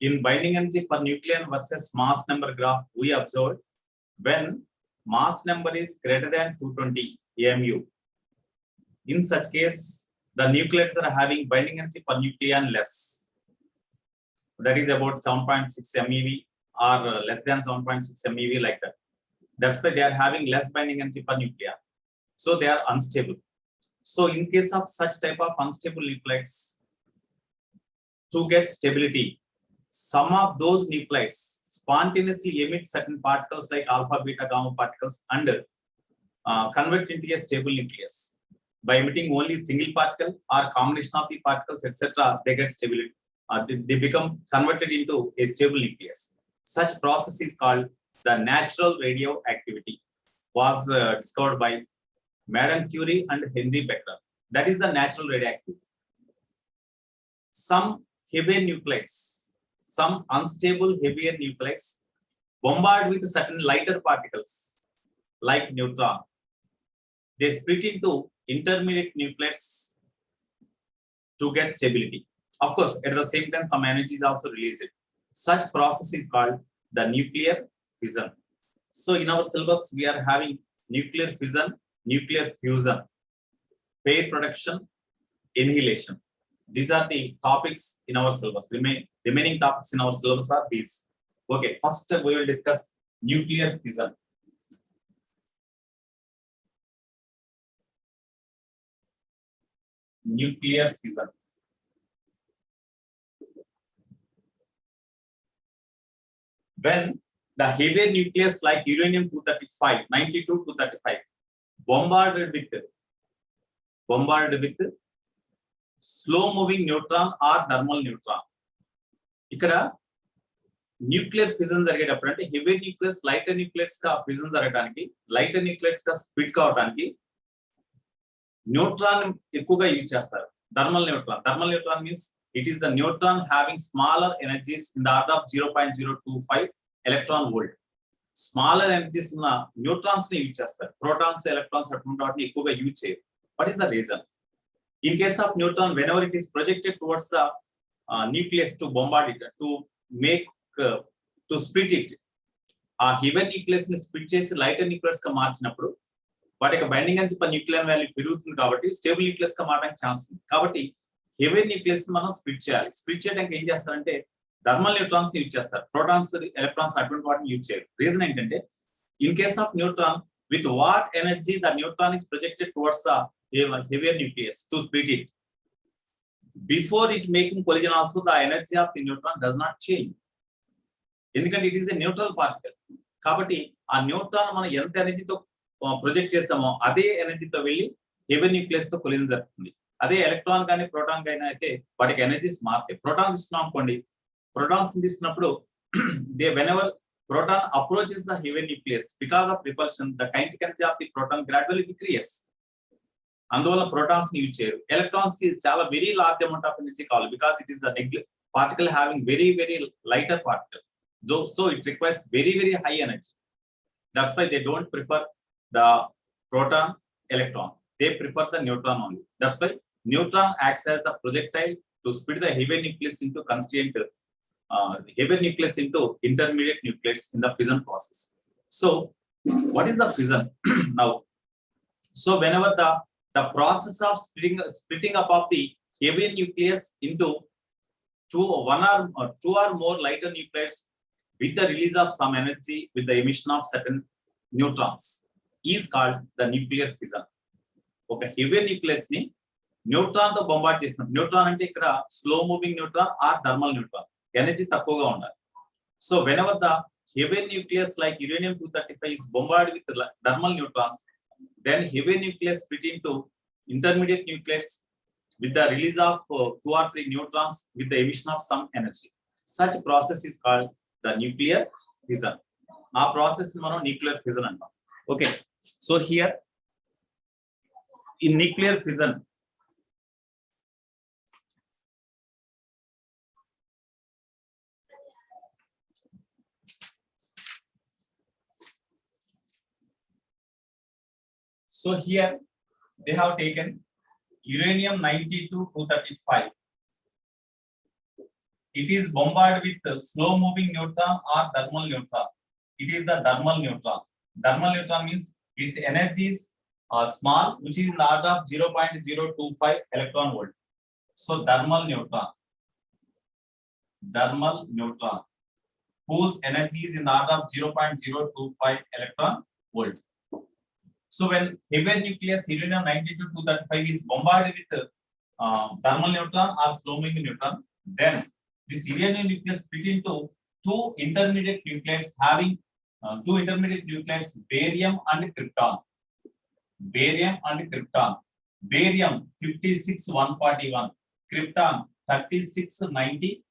In binding energy per nucleon versus mass number graph, we observed when mass number is greater than 220 AMU. In such case, the nucleates are having binding energy per nucleon less. That is about 7.6 MeV or less than 7.6 MeV, like that. That's why they are having less binding energy per nucleon. So they are unstable. So in case of such type of unstable nuclides, to get stability, some of those nuclides spontaneously emit certain particles like alpha, beta, gamma particles and convert into a stable nucleus. By emitting only single particle or combination of the particles, etc., they get stability. They become converted into a stable nucleus. Such process is called the natural radioactivity. Was discovered by Madame Curie and Henry Becquerel. That is the natural radioactivity. Some heavier nuclides, some unstable heavier nuclides bombard with certain lighter particles like neutron. They split into intermediate nuclides to get stability. Of course, at the same time, some energy is also released. Such process is called the nuclear fission. So in our syllabus, we are having nuclear fission, nuclear fusion, pair production, annihilation. These are the topics in our syllabus. Remaining topics in our syllabus are these. Okay, first we will discuss nuclear fission. Nuclear fission. When the heavier nucleus like uranium-235, 92-235, bombarded with slow-moving neutron or thermal neutron. ఇక్కడ nuclear fission జరిగేటప్పుడు అంటే heavy nucleus lighter nucleus గా fission జరగడానికి, lighter nucleus గా split కావడానికి neutron ఎక్కువగా use చేస్తారు. Thermal neutron means it is the neutron having smaller energies in the order of 0.025 electron volt. Smaller energies ఉన్న న్యూట్రాన్స్ ని యూజ్ చేస్తారు. ప్రోటాన్స్, ఎలక్ట్రాన్స్ అటువంటి వాటిని ఎక్కువగా యూజ్ చేయరు. What is the reason? In case of neutron, whenever it is projected towards the nucleus to bombard it, to split it, ఆ heavy nucleus ని split చేసి లైటర్ న్యూక్లియస్ గా మార్చినప్పుడు వాటి యొక్క binding energy per nuclear value పెరుగుతుంది కాబట్టి stable nucleus గా మారడానికి ఛాన్స్ ఉంది. కాబట్టి హెవీ న్యూక్లియస్ మనం స్ప్లిట్ చేయాలి. స్ప్లిట్ చేయడానికి ఏం చేస్తారంటే థర్మల్ న్యూట్రాన్స్ ని యూజ్ చేస్తారు. ప్రోటాన్స్, ఎలక్ట్రాన్స్ అటువంటి వాటిని యూజ్ చేయరు. రీజన్ ఏంటంటే in case of neutron, with what energy the neutron is projected towards the heavier nucleus to split it, before it making collision also the energy of the neutron does not change, ఎందుకంటే it is a neutral particle. కాబట్టి ఆ neutron మనం ఎంత ఎనర్జీతో project చేస్తామో అదే ఎనర్జీతో వెళ్ళి హెవీ న్యూక్లియస్ తో కొలిజన్ జరుగుతుంది. అదే ఎలక్ట్రాన్ కానీ ప్రోటాన్ కానీ అయితే వాటికి ఎనర్జీస్ మారుతాయి. ప్రోటాన్ ఇస్తున్నాం అనుకోండి, ప్రోటాన్స్ తీస్తున్నప్పుడు they whenever proton approaches the heavy nucleus, because of repulsion the kinetic energy of the proton gradually decreases. అందువల్ల ప్రోటాన్స్ ని యూజ్ చేయరు. ఎలక్ట్రాన్స్ కి చాలా very large amount of energy కావాలి, because it is the particle having very lighter particle, so it requires very high energy. That's why they don't prefer the proton electron, they prefer the neutron only. That's why neutron acts as the projectile to split the heavy nucleus into constituent heavy nucleus into intermediate nucleates in the fission process. So what is the fission? Now, so whenever the process of splitting up of the heavy nucleus into two or more lighter nucleids with the release of some energy with the emission of certain neutrons is called the nuclear fission. Okay, heavy nucleus ni neutron to bombard చేస్తాం. Neutron అంటే ఇక్కడ slow moving neutron or thermal neutron, energy తక్కువగా ఉండాలి. So whenever the heavy nucleus like uranium-235 is bombarded with thermal neutrons, then heavy nucleus split into intermediate nucleids with the release of 2 or 3 neutrons with the emission of some energy. Such process is called the nuclear fission. Our process is nuclear fission antam. Okay, so here in nuclear fission, so here they have taken uranium-92-235 it is bombarded with slow moving neutron or thermal neutron. It is the thermal neutron. Thermal neutron means its energy is small, which is in the order of 0.025 electron volt. So thermal neutron, whose energy is in the order of 0.025 electron volt. So when heavy nucleus uranium-92-235 is bombarded with thermal neutron or slow moving neutron, then this uranium nucleus split into two intermediate nuclides having barium and krypton. Barium 56-141, krypton 36-92.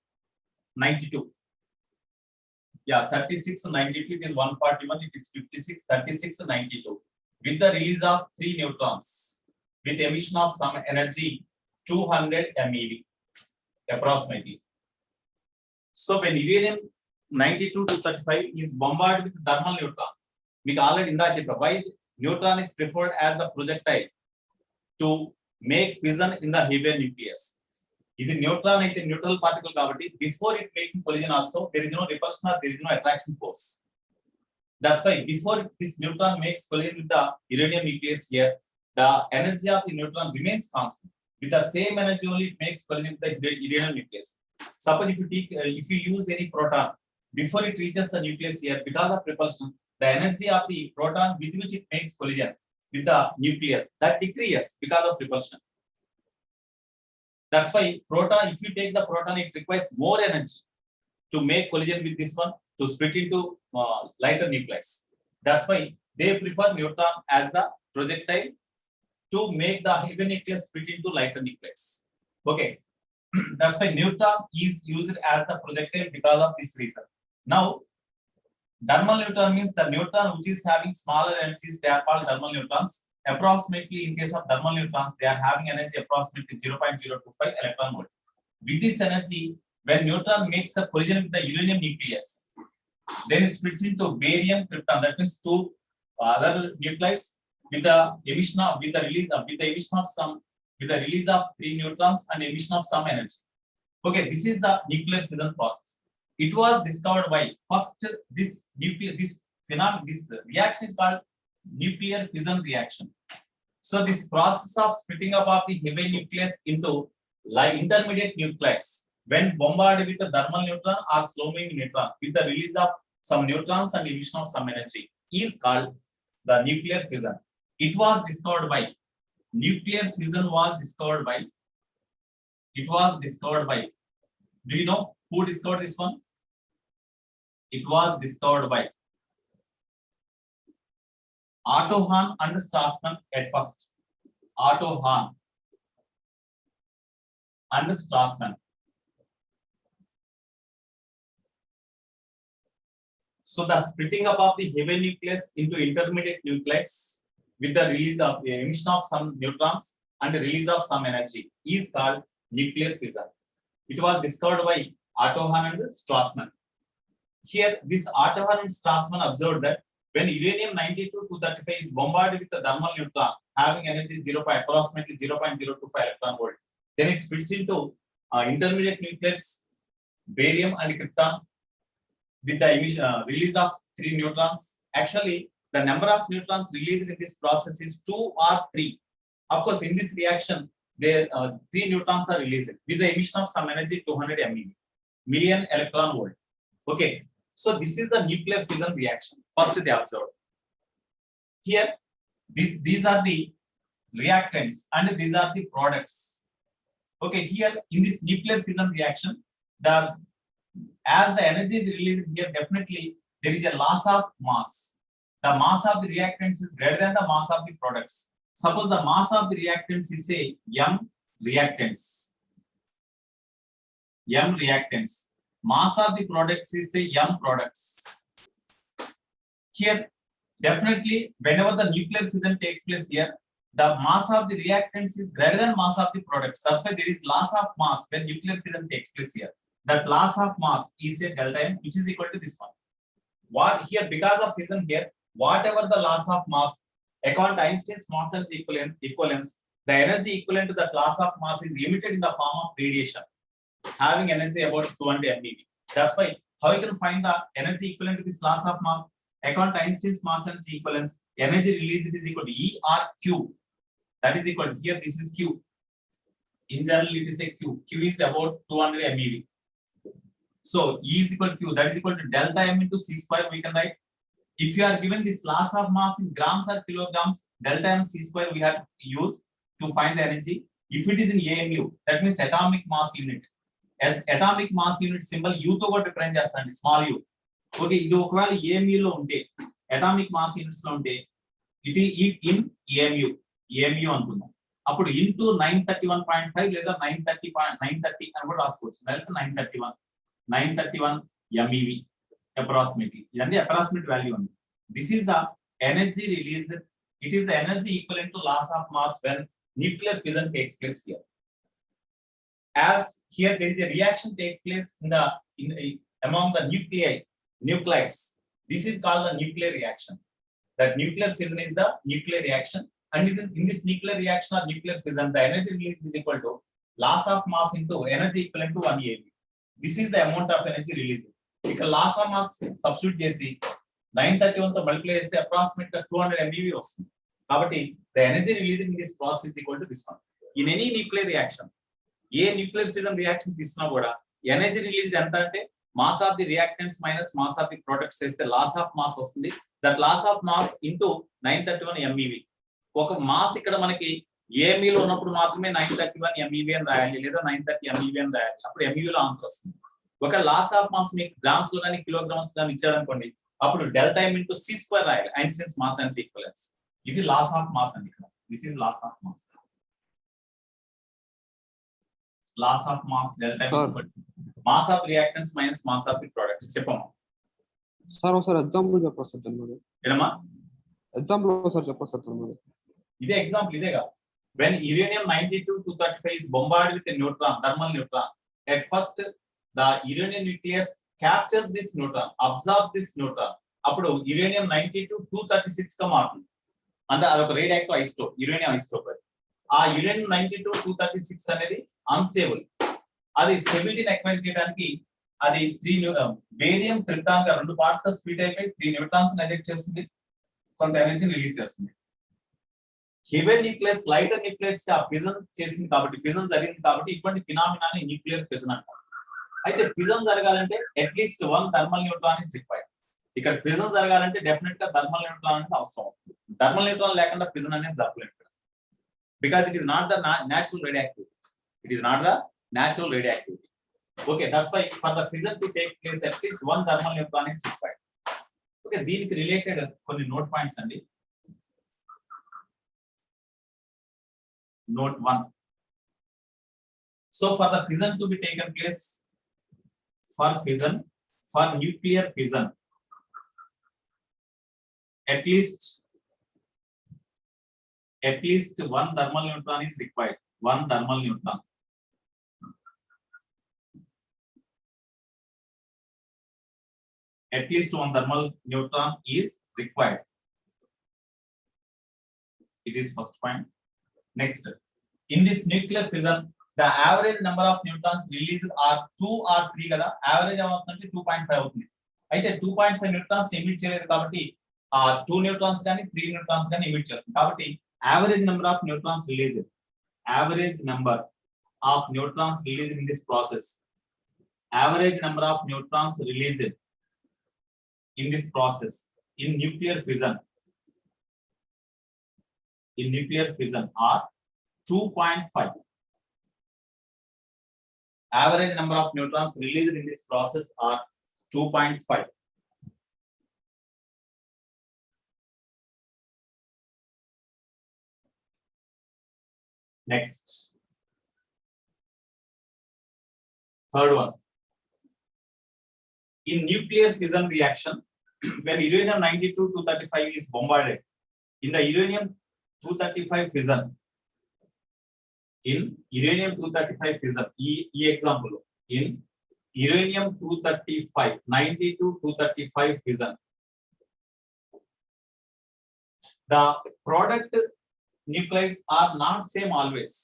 Yeah, 36-92, it is 141, it is 56, 36-92. With the release of 3 neutrons, with emission of some energy 200 MeV approximately. So when uranium-92-235 is bombarded with thermal neutron, we already in the why neutron is preferred as the projectile to make fission in the heavier nucleus. If the neutron is a neutral particle cavity, before it making collision also, there is no repulsion or there is no attraction force. That's why before this neutron makes collision with the uranium nucleus here, the energy of the neutron remains constant. With the same energy only it makes collision with the uranium nucleus. Suppose if you use any proton, before it reaches the nucleus here, because of repulsion, the energy of the proton with which it makes collision with the nucleus that decreases because of repulsion. That's why proton, if you take the proton, it requires more energy to make collision with this one to split into lighter nuclides. That's why they prefer neutron as the projectile to make the heavy nucleus split into lighter nuclides. Okay, that's why neutron is used as the projectile because of this reason. Now, thermal neutron means the neutron which is having smaller energies, they are called thermal neutrons. Approximately in case of thermal neutrons, they are having energy approximately 0.025 electron volt. With this energy, when neutron makes a collision with the uranium nucleus, then it splits into barium krypton. That means two other nuclides with the emission of with the release of 3 neutrons and emission of some energy. Okay, this is the nuclear fission process. It was discovered by first this reaction is called nuclear fission reaction. So this process of splitting up of the heavy nucleus into intermediate nuclides when bombarded with a thermal neutron or slow moving neutron with the release of some neutrons and emission of some energy is called the nuclear fission. It was discovered by nuclear fission do you know who discovered this one? It was discovered by Otto Hahn and Strassmann at first. Otto Hahn and Strassmann. So the splitting up of the heavy nucleus into intermediate nuclides with the release of the emission of some neutrons and the release of some energy is called nuclear fission. It was discovered by Otto Hahn and Strassmann. Here, this Otto Hahn and Strassmann observed that when uranium-92-235 is bombarded with a thermal neutron having energy approximately 0.025 electron volt, then it splits into intermediate nuclides, barium and krypton, with the release of 3 neutrons. Actually, the number of neutrons released in this process is 2 or 3. Of course, in this reaction, there 3 neutrons are released with the emission of some energy 200 MeV, million electron volt. Okay, so this is the nuclear fission reaction. First, they observed. Here, these are the reactants and these are the products. Okay, here in this nuclear fission reaction, as the energy is released here, definitely there is a loss of mass. The mass of the reactants is greater than the mass of the products. Suppose the mass of the reactants is say M reactants. M reactants. Mass of the products is say M products. Here, definitely, whenever the nuclear fission takes place here, the mass of the reactants is greater than mass of the products. That's why there is loss of mass when nuclear fission takes place here. That loss of mass is a delta M, which is equal to this one. What here, because of fission here, whatever the loss of mass, according to Einstein's Maxwell's equivalence, the energy equivalent to that loss of mass is emitted in the form of radiation. having energy about 200 MeV. That's why how you can find the energy equivalent to this loss of mass? According to Einstein's mass energy equivalence, energy released is equal to E or Q. That is equal to, here this is Q. In general, it is a Q. Q is about 200 MeV. So E is equal to Q. That is equal to delta M into C square. We can write. If you are given this loss of mass in grams or kilograms, delta M C square we have to use to find the energy. If it is in AMU, that means atomic mass unit. As atomic mass unit symbol U తో కూడా represent చేస్తారండి, small u. Okay, ఇది ఒకవేళ AMU లో ఉంటే, atomic mass units లో ఉంటే, it in AMU అనుకుందాం. అప్పుడు ఇంటూ 931.5 లేదా 930 అని కూడా రాసుకోవచ్చు. లేదా 931 MeV approximately. ఇదండి approximate value అండి. This is the energy released. It is the energy equivalent to loss of mass when nuclear fission takes place here. As here there is a reaction takes place among the nuclides. This is called the nuclear reaction. That nuclear fission is the nuclear reaction, and in this nuclear reaction or nuclear fission, the energy released is equal to loss of mass into energy equivalent to 1 eV. This is the amount of energy released. ఇక్కడ loss of mass substitute చేసి 931 తో multiply చేస్తే approximate గా 200 MeV వస్తుంది. కాబట్టి the energy released in this process is equal to this one. In any nuclear reaction, a nuclear fission reaction తీసుకున్నా కూడా energy released ఎంత అంటే mass of the reactants minus mass of the products చేస్తే loss of mass వస్తుంది. That loss of mass into 931 MeV. ఒక mass ఇక్కడ మనకి AME లో ఉన్నప్పుడు మాత్రమే 931 MeV అని రాయాలి, లేదా 930 MeV అని రాయాలి. అప్పుడు MeV లో ఆన్సర్ వస్తుంది. ఒక లాస్ ఆఫ్ మాస్ మీకు గ్రామ్స్ లో కానీ కిలోగ్రామ్స్ కానీ ఇచ్చాడు అనుకోండి, అప్పుడు delta M into C square రాయాలి. Einstein's mass and equivalence. ఇది లాస్ ఆఫ్ మాస్ అండి. ఇక్కడ this is loss of mass. Loss of mass delta M mass of reactants minus mass of the products. చెప్పమ్మా sir. ఒకసారి example చెప్పొచ్చు మరి. ఏమమ్మా example ఒకసారి చెప్పొచ్చు మరి. ఇదే ఎగ్జాంపుల్, ఇదేగా. when uranium 92-235 is bombarded with a neutron, thermal neutron, at first the uranium nucleus captures this neutron, absorbs this neutron. అప్పుడు uranium 92-236 గా మారుతుంది. అంటే అదొక రేడియాక్టివ్ ఐసోటోప్, యురేనియం ఐసోటోప్. ఆ uranium 92-236 అనేది అన్స్టేబుల్. అది స్టెబిలిటీని ఎక్వైర్ చేయడానికి అది బేరియం ట్రిప్టాన్ గా 2 పార్ట్స్ గా స్ప్లిట్ అయిపోయి 3 న్యూట్రాన్స్ ఎజెక్ట్ చేస్తుంది, కొంత ఎనర్జీని రిలీజ్ చేస్తుంది. హెవీ న్యూక్లియస్ లైటర్ న్యూక్లియస్ గా ఫిజన్ చేసింది కాబట్టి, ఫిజన్ జరిగింది కాబట్టి ఇటువంటి ఫినామినాని న్యూక్లియర్ ఫిజన్ అంటారు. అయితే ఫిజన్ జరగాలంటే at least 1 thermal neutron is required. ఇక్కడ ఫిజన్ జరగాలంటే డెఫినెట్ గా థర్మల్ న్యూట్రాన్ అనేది అవసరం అవుతుంది. థర్మల్ న్యూట్రాన్ లేకుండా ఫిజన్ అనేది జరగలేదు ఇక్కడ. Because it is not the natural radioactivity. It is not the natural radioactivity. Okay, that's why for the fission to take place at least 1 thermal neutron is required. Okay, దీనికి related కొన్ని note points అండి. Note 1. So for the fission to be taken place, for nuclear fission, at least 1 thermal neutron is required. 1 thermal neutron. At least 1 thermal neutron is required. It is first point. Next, in this nuclear fission, the average number of neutrons released are 2 or 3 కదా. Average ఏమవుతుందంటే 2.5 అవుతుంది. అయితే 2.5 neutrons emit చేయలేదు కాబట్టి 2 neutrons కానీ 3 neutrons కానీ emit చేస్తుంది. కాబట్టి average number of neutrons released, average number of neutrons released in this process, average number of neutrons released in this process in nuclear fission, in nuclear fission are 2.5. Average number of neutrons released in this process are 2.5. Next, third one. In nuclear fission reaction, when uranium 92-235 is bombarded, in the uranium 235 fission, in uranium 235 fission, e example, in uranium 235 92-235 fission, the product nuclides are not same always.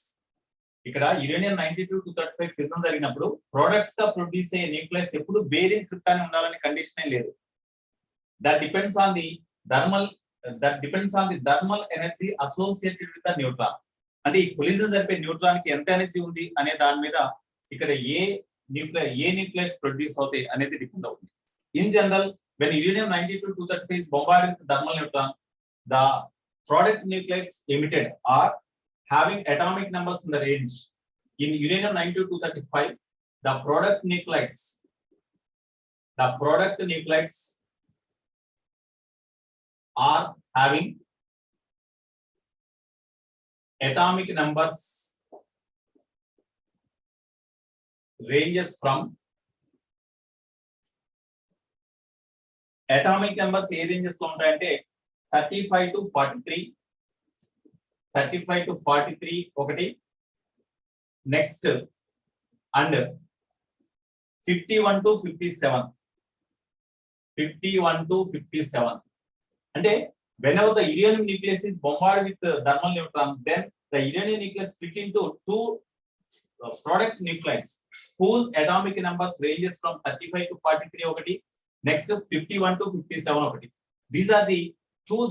ఇక్కడ uranium 92-235 fission జరిగినప్పుడు products గా produce అయ్యే nucleus ఎప్పుడు bearing krypton ఉండాలని condition లేదు. That depends on the thermal energy associated with the neutron. అంటే ఈ collision జరిపే న్యూట్రాన్ కి ఎంత ఎనర్జీ ఉంది అనే దాని మీద ఇక్కడ ఏ న్యూక్లియస్ ప్రొడ్యూస్ అవుతాయి అనేది డిపెండ్ అవుతుంది. In general when uranium 92-235 is bombarded with thermal neutron, the product nuclides emitted are having atomic numbers in the range. In uranium 92-235, the product nuclides are having atomic numbers ranges from atomic numbers A ranges లో ఉంటాయంటే 35 to 43 ఒకటి, next and 51 to 57 అంటే whenever the uranium nucleus is bombarded with thermal neutron, then the uranium nucleus split into two product nuclides whose atomic numbers ranges from 35 to 43 ఒకటి, next 51 to 57 ఒకటి. These are the two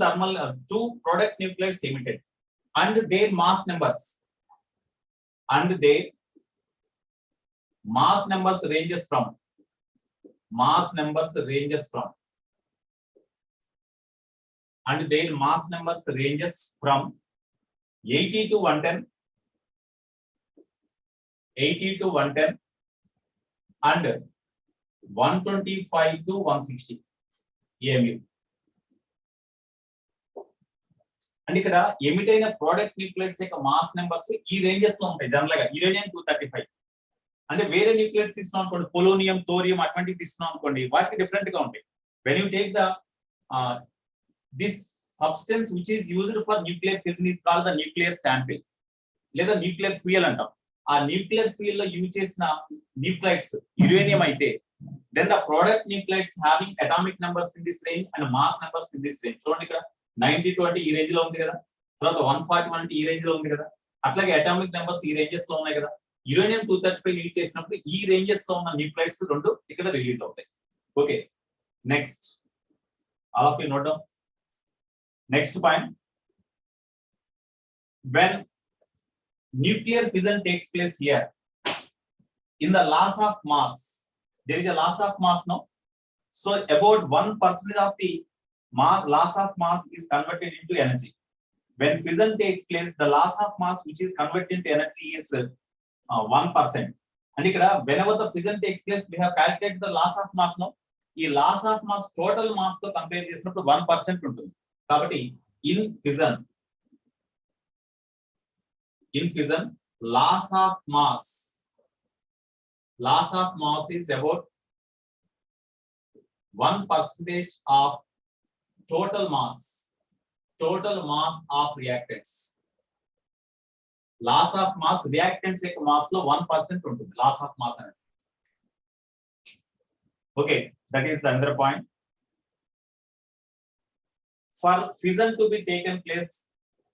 product nuclides emitted and their mass numbers ranges from 80 to 110 and 125 to 160 EMU. And ఇక్కడ emit అయిన product nucleus యొక్క mass numbers ఈ ranges లో ఉంటాయి. General గా uranium 235 అంటే వేరే న్యూక్లియస్ తీసుకున్నాం అనుకోండి, పొలోనియం, థోరియం అటువంటివి తీసుకున్నాం అనుకోండి, వాటికి డిఫరెంట్ గా ఉంటాయి. When you take the this substance which is used for nuclear fission is called the nuclear sample లేదా న్యూక్లియర్ ఫ్యూయల్ అంటాం. ఆ న్యూక్లియర్ ఫ్యూయల్ లో యూజ్ చేసిన న్యూక్లైడ్స్ యురేనియం అయితే then the product nuclides having atomic numbers in this range and mass numbers in this range. చూడండి ఇక్కడ 90-20 ఈ range లో ఉంది కదా, తర్వాత 141 ఈ రేంజ్ లో ఉంది కదా, అట్లాగే అటామిక్ నెంబర్స్ ఈ రేంజెస్ లో ఉన్నాయి కదా. యురేనియం 235 యూజ్ చేసినప్పుడు ఈ రేంజెస్ లో ఉన్న న్యూక్లైడ్స్ రెండు ఇక్కడ రిలీజ్ అవుతాయి. Okay, next all of you note down. Next point, when nuclear fission takes place here in the loss of mass, there is a loss of mass now, so about 1% of the loss of mass is converted into energy. When fission takes place, the loss of mass which is converted into energy is 1%. And ikkada whenever the fission takes place, we have calculated the loss of mass now. ఈ loss of mass total mass తో compare చేసినప్పుడు 1% ఉంటుంది. కాబట్టి in fission loss of mass is about 1% of total mass of reactants. Loss of mass reactants యొక్క mass లో 1% ఉంటుంది loss of mass అనేది. Okay, that is another point. For fission to be taken place,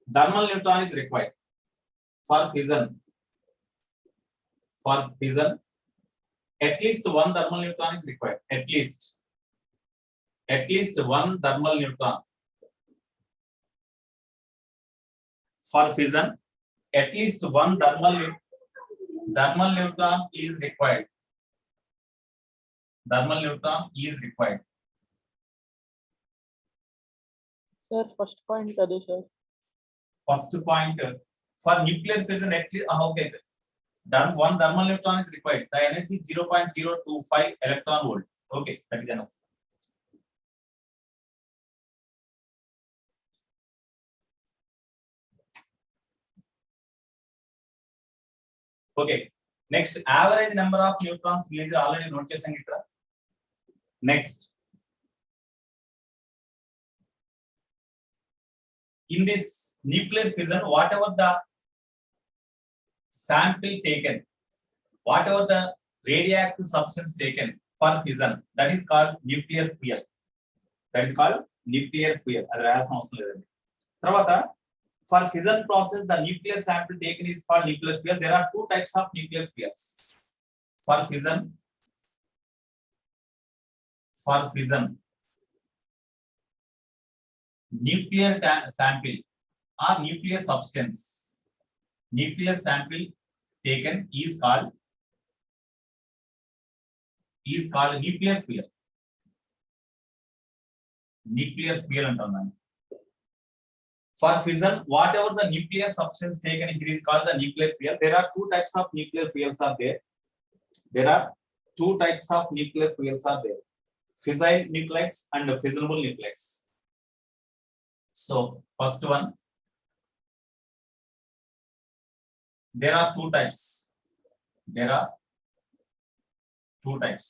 thermal neutron is required. For fission, at least one thermal neutron is required. At least one thermal neutron. For fission, at least one thermal neutron is required. Sir, first point ade sir. First point, for nuclear fission at least okay. One thermal neutron is required. The energy 0.025 electron volt. Okay, that is enough. Okay, next average number of neutrons released already note chesam ikkada. Next, in this nuclear fission, whatever the sample taken, whatever the radioactive substance taken for fission, that is called nuclear fuel. That is called nuclear fuel. అది రాయాల్సిన అవసరం లేదండి. తర్వాత for fission process, the nuclear sample taken is called nuclear fuel. There are two types of nuclear fuels. For fission, nuclear sample or nuclear substance, nuclear sample taken is called nuclear fuel. Nuclear fuel antunnanu. For fission, whatever the nuclear substance taken here is called the nuclear fuel. There are two types of nuclear fuels are there. There are two types of nuclear fuels are there. Fissile nuclides and fissionable nuclides. So first one, there are two types. There are two types.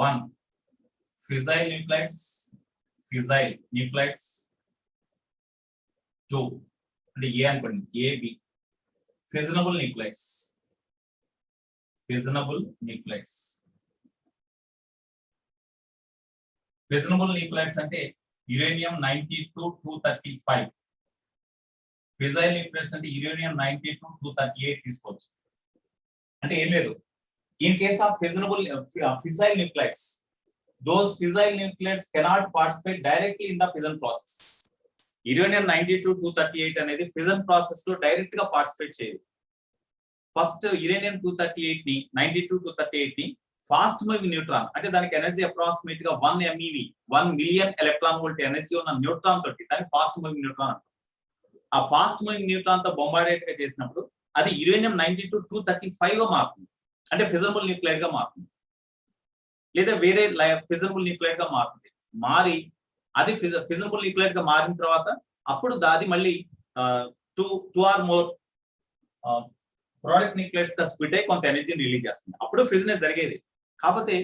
One, fissile nuclides. Two, the A and AB. Fissionable nuclides. Fissionable nuclides అంటే uranium 92-235. Fissile nucleus అంటే uranium 92-238 తీసుకోవచ్చు. అంటే ఏం లేదు, in case of fissile nuclides, those fissile nuclides cannot participate directly in the fission process. Uranium 92-238 అనేది fission process లో direct గా participate చేయదు. ఫస్ట్ యురేనియం 92-238 ని ఫాస్ట్ మూవింగ్ న్యూట్రాన్, అంటే దానికి ఎనర్జీ అప్రాక్సిమేట్ గా 1 MeV, 1 million electron volt energy ఉన్న neutron తోటి దాన్ని ఫాస్ట్ మూవింగ్ న్యూట్రాన్ అంటారు. ఆ ఫాస్ట్ మూవింగ్ న్యూట్రాన్ తో బొంబార్డేట్ గా చేసినప్పుడు అది యురేనియం 92-235 గా మారుతుంది, అంటే ఫిజనబుల్ న్యూక్లైడ్ గా మారుతుంది, లేదా వేరే ఫిజనబుల్ న్యూక్లైడ్ గా మారుతుంది. మారి అది ఫిజనబుల్ న్యూక్లైడ్ గా మారిన తర్వాత అప్పుడు అది మళ్ళీ 2 or more ప్రోడక్ట్ న్యూక్లైడ్స్ గా స్ప్లిట్ అయి కొంత ఎనర్జీని రిలీజ్ చేస్తుంది. అప్పుడు ఫిజన్ జరిగేది. కాకపోతే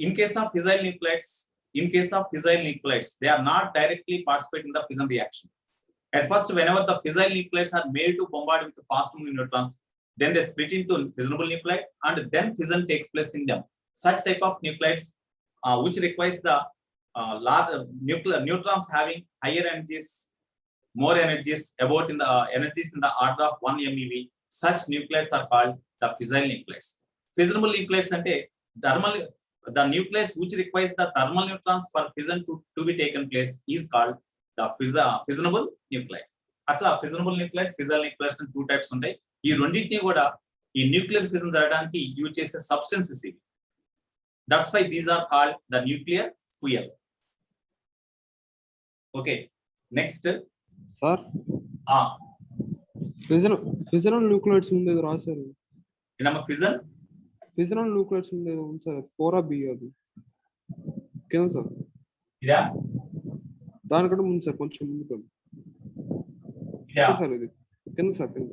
in case of fissile nuclides, they are not directly participating in the fission reaction. At first, whenever the fissile nuclides are made to bombard with fast moving neutrons, then they split into fissionable nuclide and then fission takes place in them. Such type of nuclides which requires the large neutrons having higher energies, more energies, about in the energies in the order of 1 MeV. Such nuclides are called the fissile nuclides. Fissionable nuclides ante the nucleus which requires the thermal neutrons for fission to be taken place is called the fissionable nuclide. Atla fissionable nuclide, fissile nuclides and two types ఉంటాయి. ఈ రెండింటిని కూడా ఈ nuclear fission జరగడానికి use చేసే substances ఇవి. That's why these are called the nuclear fuel. Okay, next sir fissionable nuclides ఉండేది రాశారు. ఏంటమ్మా ఫిజనల్ న్యూక్లియైడ్స్ ఉండేది ఉంది సార్, 4B అది కింద సార్. ఇదా దానికంటే ముందు సార్, కొంచెం ముందు సార్, ఇది కింద సార్, కింద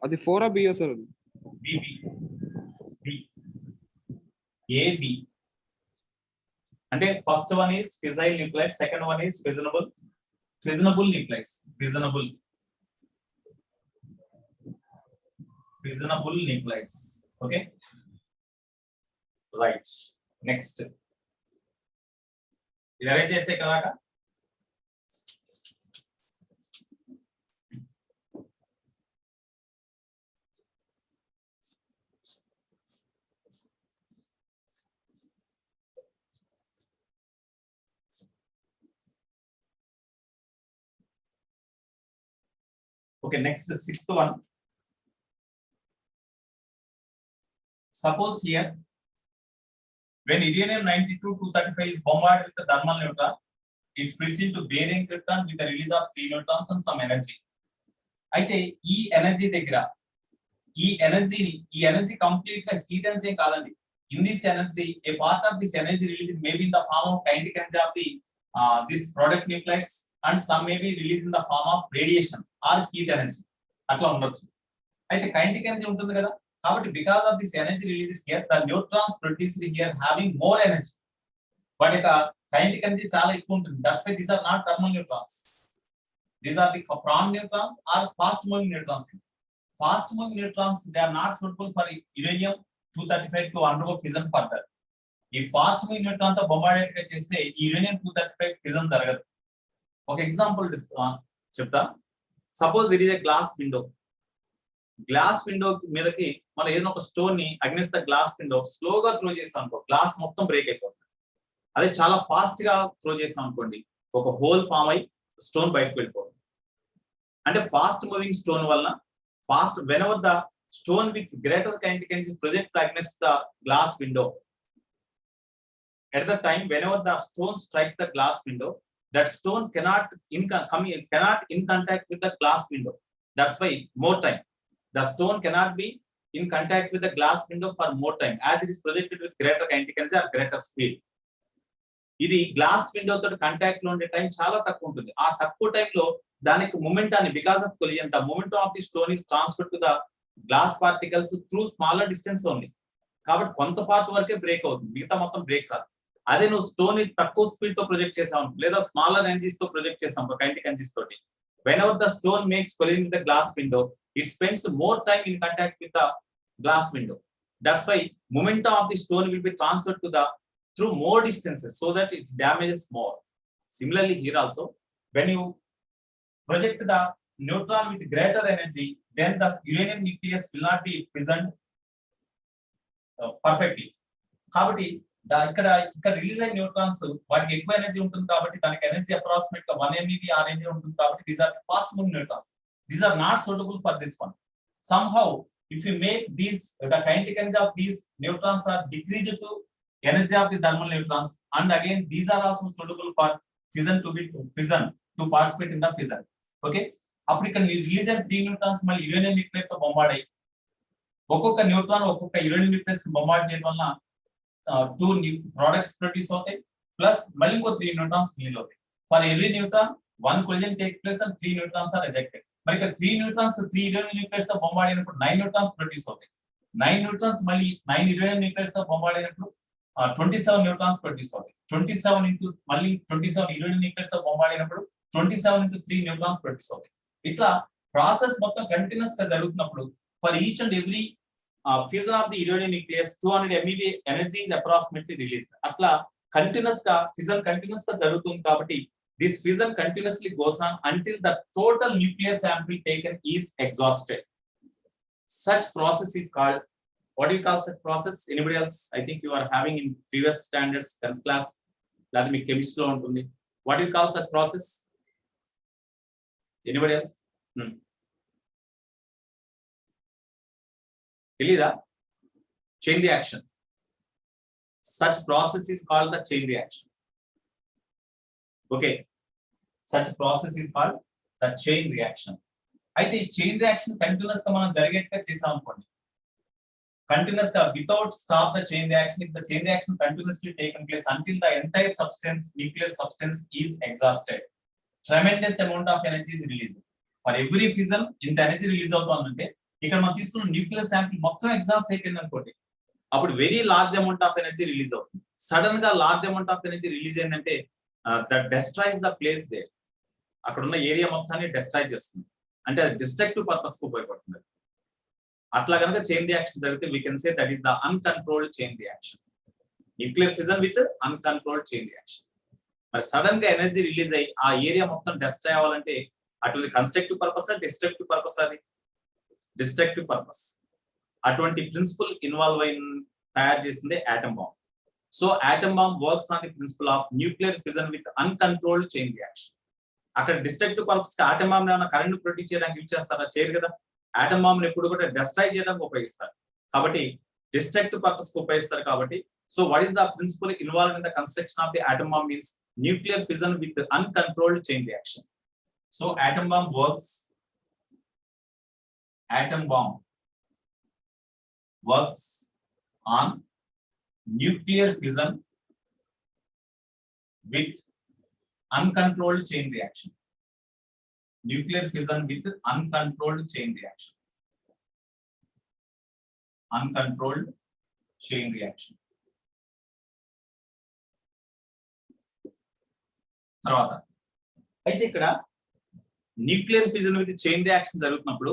అది 4B సార్. అది AB అంటే first one is fissile nuclide, second one is fissionable nuclides. Fissionable nuclides. Okay, right. Next, arrange చేసే కదా. Okay, next, sixth one. Suppose here, when iridium 92-235 is bombarded with the thermal neutron, it splits into barium krypton with the release of 3 neutrons and some energy. అయితే ఈ energy దగ్గర ఈ energy complete గా heat energy కాదండి. In this energy, a part of this energy release maybe in the form of kinetic energy of the this product nuclides and some may be release in the form of radiation or heat energy. అట్లా ఉండొచ్చు. అయితే kinetic energy ఉంటుంది కదా, కాబట్టి because of this energy release here the neutrons produced here having more energy. వాటి యొక్క kinetic energy చాలా ఎక్కువ ఉంటుంది. That's why these are not thermal neutrons. These are the prompt neutrons or fast moving neutrons. Fast moving neutrons, they are not suitable for uranium 235 to undergo fission further. ఈ fast moving neutron తో bombarded గా చేస్తే ఈ uranium 235 fission జరగదు. ఒక example చెప్తా. Suppose there is a glass window. Glass window మీదకి మనం ఏదైనా ఒక స్టోన్ ని అగ్నిస్ట్ ద గ్లాస్ విండో స్లోగా త్రో చేసాం అనుకో, గ్లాస్ మొత్తం బ్రేక్ అయిపోతుంది. అదే చాలా ఫాస్ట్ గా త్రో చేసాం అనుకోండి, ఒక హోల్ ఫామ్ అయి స్టోన్ బయటకు వెళ్ళిపోతుంది. అంటే ఫాస్ట్ మూవింగ్ స్టోన్ వలన fast whenever the stone with greater kinetic energy project against the glass window. At the time, whenever the stone strikes the glass window, that stone cannot in contact with the glass window. That's why more time. The stone cannot be in contact with the glass window for more time, as it is projected with greater kinetic energy or greater speed. ఇది glass window తోటి contact లో ఉండే time చాలా తక్కువ ఉంటుంది. ఆ తక్కువ టైంలో దానికి మొమెంటాన్ని, because of collision, the momentum of the stone is transferred to the glass particles through smaller distance only. కాబట్టి కొంత పార్ట్ వరకే బ్రేక్ అవుతుంది, మిగతా మొత్తం బ్రేక్ కాదు. అదే నువ్వు స్టోన్ తక్కువ స్పీడ్ తో ప్రొజెక్ట్ చేసావు లేదా స్మాలర్ ఎనర్జీస్ తో ప్రొజెక్ట్ చేసాం కైనెటిక్ ఎనర్జీస్ తోటి, whenever the stone makes collision with the glass window, it spends more time in contact with the glass window. That's why momentum of the stone will be transferred to the through more distances so that it damages more. Similarly here also, when you project the neutron with greater energy, then the uranium nucleus will not be fissioned perfectly. కాబట్టి ఇక్కడ release అయిన neutrons వాటికి ఎక్కువ energy ఉంటుంది కాబట్టి దానికి energy approximate గా 1 MeV ఆ రేంజ్ లో ఉంటుంది కాబట్టి these are fast moving neutrons. These are not suitable for this one. Somehow if you make these, the kinetic energy of these neutrons are decreased to energy of the thermal neutrons, and again these are also suitable for fission to participate in the fission. Okay, అప్పుడు ఇక్కడ release అయిన 3 neutrons మళ్ళీ uranium nucleus తో bombard అయ్యి ఒక్కొక్క neutron ఒక్కొక్క uranium nucleus bombard చేయడం వల్ల 2 products ప్రొడ్యూస్ అవుతాయి, ప్లస్ మళ్ళీ ఇంకో 3 న్యూట్రాన్స్ రిలీజ్ అవుతాయి. For every neutron 1 collision take place and 3 neutrons are ejected. మరి ఇక్కడ 3 న్యూట్రాన్స్ 3 యురేనియం న్యూక్లియస్ తో బొంబార్డ్ అయినప్పుడు 9 న్యూట్రాన్స్ ప్రొడ్యూస్ అవుతాయి. 9 న్యూట్రాన్స్ మళ్ళీ 9 యురేనియం న్యూక్లియస్ తో బొంబార్డ్ అయినప్పుడు 27 న్యూట్రాన్స్ ప్రొడ్యూస్ అవుతాయి. 27 ఇంటూ మళ్ళీ 27 యురేనియం న్యూక్లియస్ తో బొంబార్డ్ అయినప్పుడు 27 ఇంటూ 3 న్యూట్రాన్స్ ప్రొడ్యూస్ అవుతాయి. ఇట్లా ప్రాసెస్ మొత్తం కంటిన్యూస్ గా జరుగుతున్నప్పుడు for each and every fission of the uranium nucleus 200 MeV energy is approximately released. అట్లా కంటిన్యూస్ గా fission కంటిన్యూస్ గా జరుగుతుంది కాబట్టి this fission continuously goes on until the total nuclear sample taken is exhausted. Such process is called, what do you call such process? Anybody else? I think you are having in previous standards 10th class లేదా మీ chemistry లో ఉంటుంది. What do you call such process? Anybody else? తెలీదా? Chain reaction. Such process is called the chain reaction. Okay, such process is called the chain reaction. అయితే ఈ chain reaction continuous గా మనం జరిగేట్టుగా చేసాం అనుకోండి, కంటిన్యూస్ గా without stop the chain reaction, if the chain reaction continuously taken place until the entire substance, nuclear substance is exhausted, tremendous amount of energy is released. For every fission ఇంత energy release అవుతుందంటే ఇక్కడ మనం తీసుకున్న nuclear sample మొత్తం exhaust అయిపోయింది అనుకోండి, అప్పుడు very large amount of energy release అవుతుంది. సడన్ గా large amount of energy release అయిందంటే that destroys the place they, అక్కడ ఉన్న ఏరియా మొత్తాన్ని డెస్ట్రాయ్ చేస్తుంది, అంటే అది డిస్ట్రక్టివ్ పర్పస్ కు ఉపయోగపడుతుంది. అట్లా కనుక చైన్ రియాక్షన్ జరిగితే we can say that is the uncontrolled chain reaction, nuclear fission with uncontrolled chain reaction. మరి సడన్ గా ఎనర్జీ రిలీజ్ అయ్యి ఆ ఏరియా మొత్తం డెస్ట్రాయ్ అవ్వాలంటే అటు కన్స్ట్రక్టివ్ పర్పస్ డిస్ట్రక్టివ్ పర్పస్, అది డిస్ట్రక్టివ్ పర్పస్. అటువంటి ప్రిన్సిపల్ ఇన్వాల్వ్ అయిన తయారు చేసిందే atom bomb. So atom bomb works on the principle of nuclear fission with uncontrolled chain reaction. అక్కడ డిస్ట్రక్టివ్ పర్పస్ కి ఆటమ్ బాంబ్ ఏమైనా కరెంట్ ప్రొడ్యూస్ చేయడానికి యూజ్ చేస్తారా? చేయరు కదా. ఆటమ్ బాంబ్ ఎప్పుడు కూడా డెస్ట్రాయ్ చేయడానికి ఉపయోగిస్తారు కాబట్టి డిస్ట్రక్టివ్ పర్పస్ కు ఉపయోగిస్తారు కాబట్టి. So what is the principle involve in the construction of the atom bomb means nuclear fission with uncontrolled chain reaction. So atom bomb works on nuclear fission with uncontrolled chain reaction. Nuclear fission with uncontrolled chain reaction. Uncontrolled chain reaction. తర్వాత అయితే ఇక్కడ nuclear fission with chain reaction జరుగుతున్నప్పుడు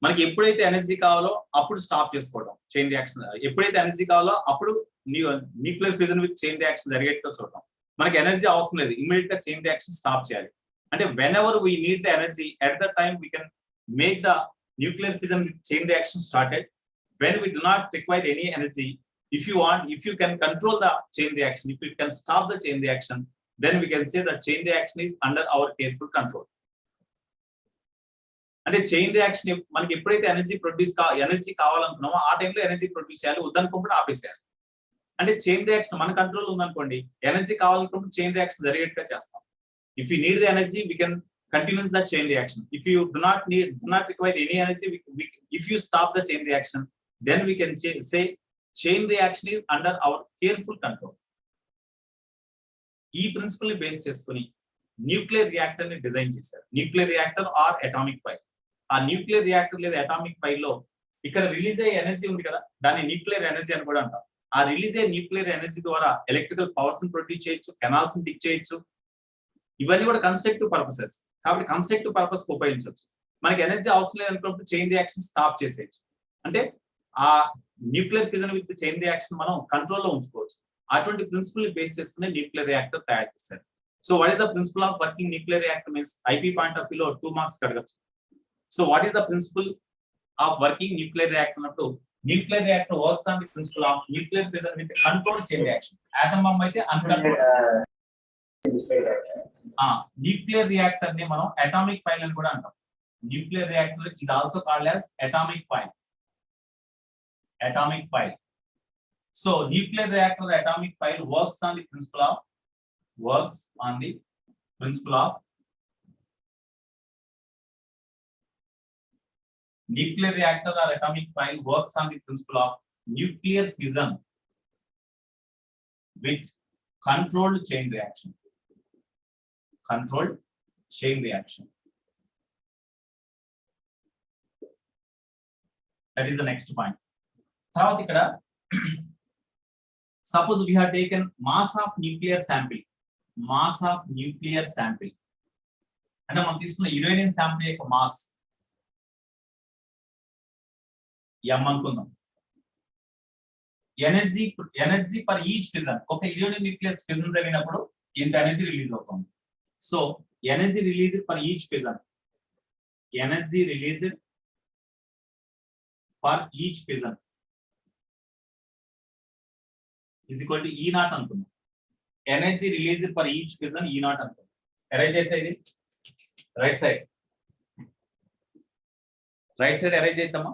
మనకి ఎప్పుడైతే energy కావాలో అప్పుడు stop చేసుకోవడం chain reaction, ఎప్పుడైతే ఎనర్జీ కావాలో అప్పుడు nuclear fusion with chain reaction జరిగేట్టుగా చూడటం. మనకి ఎనర్జీ అవసరం లేదు, ఇమీడియట్ గా చైన్ రియాక్షన్ స్టాప్ చేయాలి. అంటే when ever we need the energy at the time we can make the nuclear fusion with chain reaction started. When we do not require any energy, if you can control the chain reaction, if you can stop the chain reaction, then we can say that chain reaction is under our careful control. అంటే chain reaction మనకి ఎప్పుడైతే energy కావాలనుకున్నామో ఆ టైంలో energy produce చేయాలి, వద్దనుకుంటే ఆపేసేయాలి. అంటే chain reaction మన control ఉందనుకోండి, ఎనర్జీ కావాలనుకుంటే చైన్ రియాక్షన్ జరిగేట్టుగా చేస్తాం. If you need the energy we can continuous the chain reaction. If you do not require any energy, if you stop the chain reaction, then we can say chain reaction is under our careful control. ఈ principle ని base చేసుకుని nuclear reactor ని design చేశారు. Nuclear reactor or atomic pile. ఆ nuclear reactor లేదా atomic pile లో ఇక్కడ release అయ్యే ఎనర్జీ ఉంది కదా, దాన్ని న్యూక్లియర్ ఎనర్జీ అని కూడా అంటాం. ఆ రిలీజ్ అయ్యే న్యూక్లియర్ ఎనర్జీ ద్వారా ఎలక్ట్రికల్ పవర్స్ ని ప్రొడ్యూస్ చేయొచ్చు, కెనాల్స్ ని డిక్ చేయొచ్చు. ఇవన్నీ కూడా కన్స్ట్రక్టివ్ పర్పసెస్ కాబట్టి కన్స్ట్రక్టివ్ పర్పస్ కు ఉపయోగించవచ్చు. మనకి ఎనర్జీ అవసరం లేదనుకున్నప్పుడు చైన్ రియాక్షన్ స్టాప్ చేసేయచ్చు. అంటే ఆ nuclear fusion with chain reaction మనం కంట్రోల్లో ఉంచుకోవచ్చు. అటువంటి ప్రిన్సిపల్ బేస్ చేసుకునే న్యూక్లియర్ రియాక్టర్ తయారు చేశారు. So what is the principle of working nuclear reactor means IP point of వ్యూలో 2 మార్క్స్ అడగచ్చు. So what is the principle of working nuclear reactor అన్నప్పుడు nuclear reactor works on the principle of nuclear fusion with controlled chain reaction. Atom bomb అయితే uncontrolled. Nuclear reactor ని మనం atomic pile అని కూడా అంటాం. Nuclear reactor is also called as atomic pile. Atomic pile. So nuclear reactor atomic pile works on the principle of nuclear reactor or atomic pile works on the principle of nuclear fission with controlled chain reaction. Controlled chain reaction. That is the next point. తర్వాత ఇక్కడ suppose we have taken mass of nuclear sample. అంటే మనం తీసుకున్న uranium sample యొక్క mass m అనుకుందాం. Energy per each fission, ఒక uranium nucleus fission జరిగినప్పుడు ఇంత ఎనర్జీ రిలీజ్ అవుతుంది. So energy release per each fission, energy released per each fission is equal to E naught అనుకుందాం. Energy release per each fission E naught అనుకుందాం. Arrange చేయొచ్చా ఇది? Right side arrange చేయొచ్చమ్మా.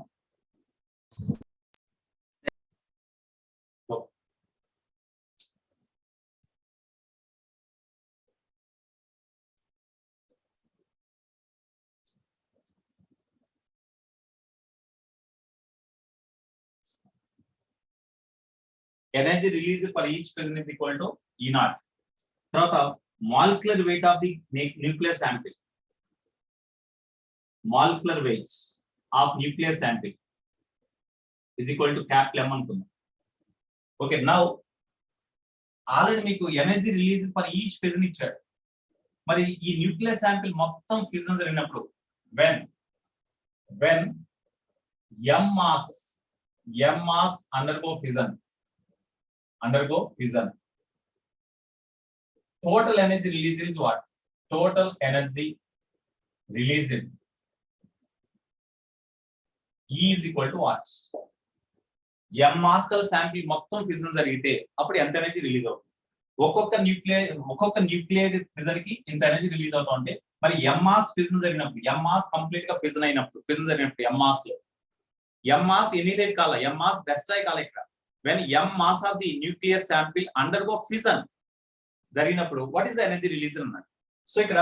Energy released per each fission is equal to E naught. తర్వాత molecular weight of the nuclear sample. Molecular weight of nuclear sample is equal to M అనుకుందాం. Okay, now already మీకు energy release per each fission ఇచ్చాడు. మరి ఈ nuclear sample మొత్తం fission జరిగినప్పుడు when m mass undergo fission, total energy released is what? Total energy released E is equal to what? m mass కల sample మొత్తం fission జరిగితే అప్పుడు ఎంత ఎనర్జీ రిలీజ్ అవుతుంది? ఒక్కొక్క న్యూక్లియర్ ఫిజన్ కి ఇంత ఎనర్జీ రిలీజ్ అవుతా ఉంటే మరి m mass ఫిజన్ జరిగినప్పుడు, m mass కంప్లీట్ గా ఫిజన్ జరిగినప్పుడు m mass ఎనిలేట్ కాల, m mass డెస్ట్రాయ్ కాల. ఇక్కడ when m mass of the nuclear sample undergo fission జరిగినప్పుడు what is the energy released అన్నమాట. సో ఇక్కడ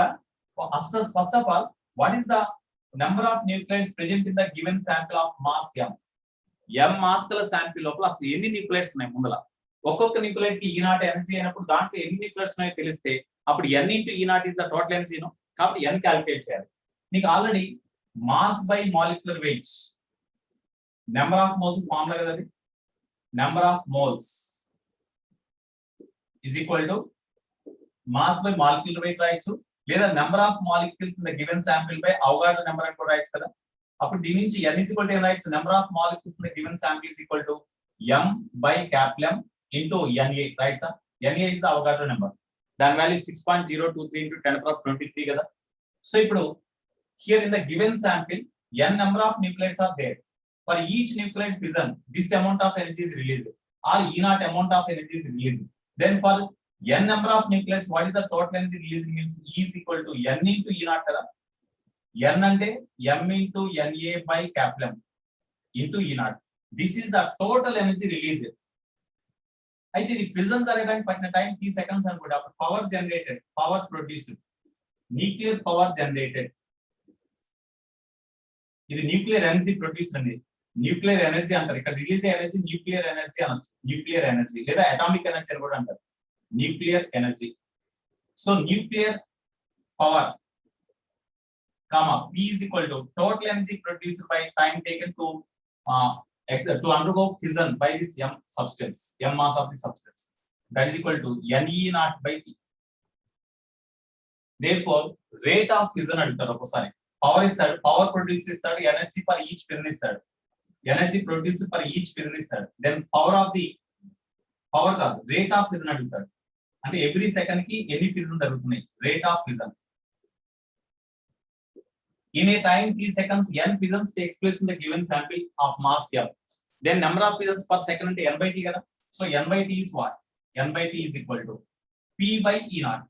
first of all what is the number of nuclides present in the given sample of mass m mass కల sample లోపల అసలు ఎన్ని న్యూక్లియైడ్స్ ఉన్నాయి ముందల. ఒక్కొక్క న్యూక్లియైడ్ కి E naught ఎనర్జీ అయినప్పుడు దాంట్లో ఎన్ని న్యూక్లియైడ్స్ ఉన్నాయో తెలిస్తే అప్పుడు n into E naught is the total energy. కాబట్టి n క్యాలిక్యులేట్ చేయాలి. నీకు already mass by molecular weight, number of moles formula కదా అది. Number of moles is equal to mass by molecular weight రాయొచ్చు, లేదా number of molecules in the given sample by Avogadro number అని కూడా రాయొచ్చు కదా. అప్పుడు దీని నుంచి n is equal to రాయొచ్చు. Number of molecules in the given sample is equal to m by M into Na, right sir? Na is the Avogadro number. Then value is 6.023 into 10 to the power of 23 kada. So ఇప్పుడు here in the given sample n number of nucleides are there. For each nucleide fission this amount of energy is released or E naught amount of energy is released. Then for n number of nucleides what is the total energy released means E is equal to n into E naught kada. N అంటే m into Na by capital M into E naught. This is the total energy released. అయితే ఇది fission జరగడానికి పట్టిన time 3 seconds అనుకోండి. అప్పుడు power generated, power produced, nuclear power generated. ఇది nuclear energy produce అండి. Nuclear energy అంటారు. ఇక్కడ రిలీజ్ అయ్యే ఎనర్జీ న్యూక్లియర్ ఎనర్జీ అనొచ్చు. న్యూక్లియర్ ఎనర్జీ లేదా అటామిక్ ఎనర్జీ అని కూడా అంటారు. Nuclear energy. So nuclear power comma P is equal to total energy produced by time taken to undergo fission by this M substance, M mass of the substance. That is equal to Ne naught by T. Therefore, rate of fission adutadu okosari. Power is third, power produced is third, energy per each fission is third. Energy produced per each fission is third. Then power of the power kaadu, rate of fission adutadu. Ante every second ki any fission jarugutunayi, rate of fission. In a time 3 seconds, n fissions takes place in the given sample of mass m. Then number of fissions per second into n by t kada. So n by t is what? N by t is equal to P by E naught.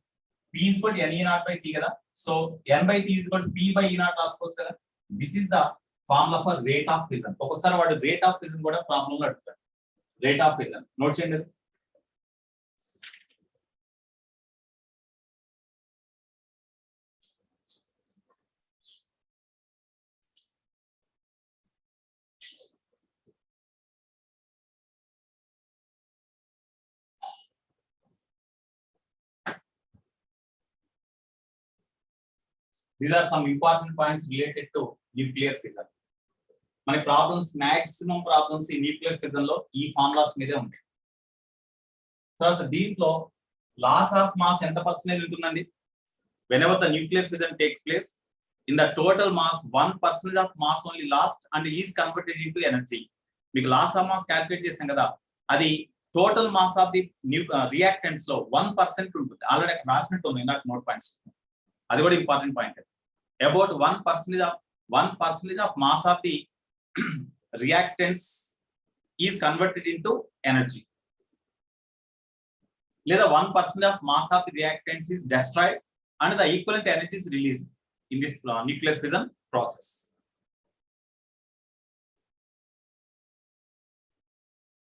P is equal to Ne naught by t kada. So n by t is equal to P by E naught రాసుకోవచ్చు కదా. This is the formula for rate of fission. ఒకసారి వాడు rate of fission కూడా problem లో అడుగుతాడు. Rate of fission note చేయండి. These are some important points related to nuclear fission. మన problems maximum problems ఈ న్యూక్లియర్ ఫిజన్ లో ఈ ఫార్ములాస్ మీదే ఉంటాయి. తర్వాత దీంట్లో లాస్ ఆఫ్ మాస్ ఎంత పర్సెంటేజ్ ఉంటుందండి? whenever the nuclear fission takes place, in the total mass 1% of mass only lost and is converted into energy. మీకు లాస్ ఆఫ్ మాస్ క్యాల్కులేట్ చేసాం కదా, అది total mass of the reactants లో 1% ఉంటుంది. Already అక్కడ రాసినట్టు ఉంది ఇందాక నోట్ పాయింట్స్. అది కూడా important point. About 1% of mass of the reactants is converted into energy. లేదా 1% of mass of the reactants is destroyed and the equivalent energy is released in this nuclear fission process.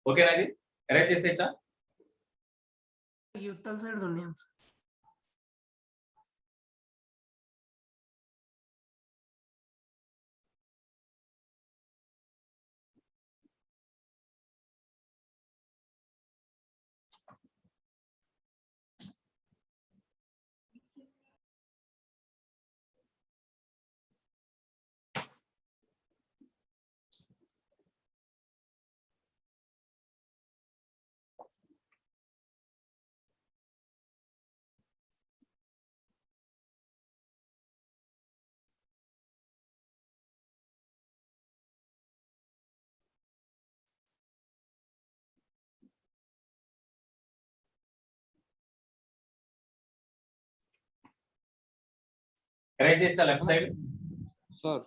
Okay నాది arrange చేసేచ్చా? యువతల side ఉన్నాయి. Arrange చేసా left side? Sir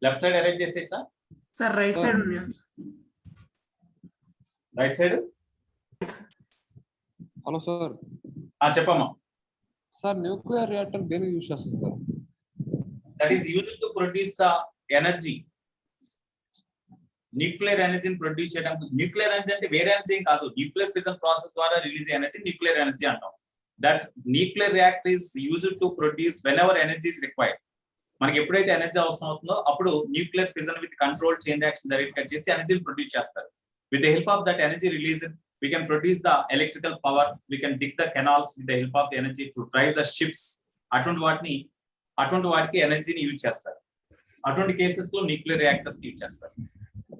left side arrange చేసేచ్చా? Sir right side ఉన్నాయి. Right side. Hello sir. చెప్పమ్మా. Sir nuclear reactor దేనికి use చేస్తారు sir? That is used to produce the energy. Nuclear ఎనర్జీని ప్రొడ్యూస్ చేయడానికి. న్యూక్లియర్ ఎనర్జీ అంటే వేరే ఎనర్జీ కాదు, న్యూక్లియర్ ఫిజన్ ప్రాసెస్ ద్వారా రిలీజ్ అయ్యే ఎనర్జీ న్యూక్లియర్ ఎనర్జీ అంటాం. That nuclear reactor is used to produce whenever energy is required. మనకి ఎప్పుడైతే ఎనర్జీ అవసరం అవుతుందో అప్పుడు nuclear fission with control chain reaction జరిగేట్టుగా చేసి ఎనర్జీని ప్రొడ్యూస్ చేస్తారు. With the help of that energy release we can produce the electrical power, we can dig the canals with the help of the energy to drive the ships. అటువంటి వాటికి ఎనర్జీని use చేస్తారు. అటువంటి cases లో nuclear reactors use చేస్తారు.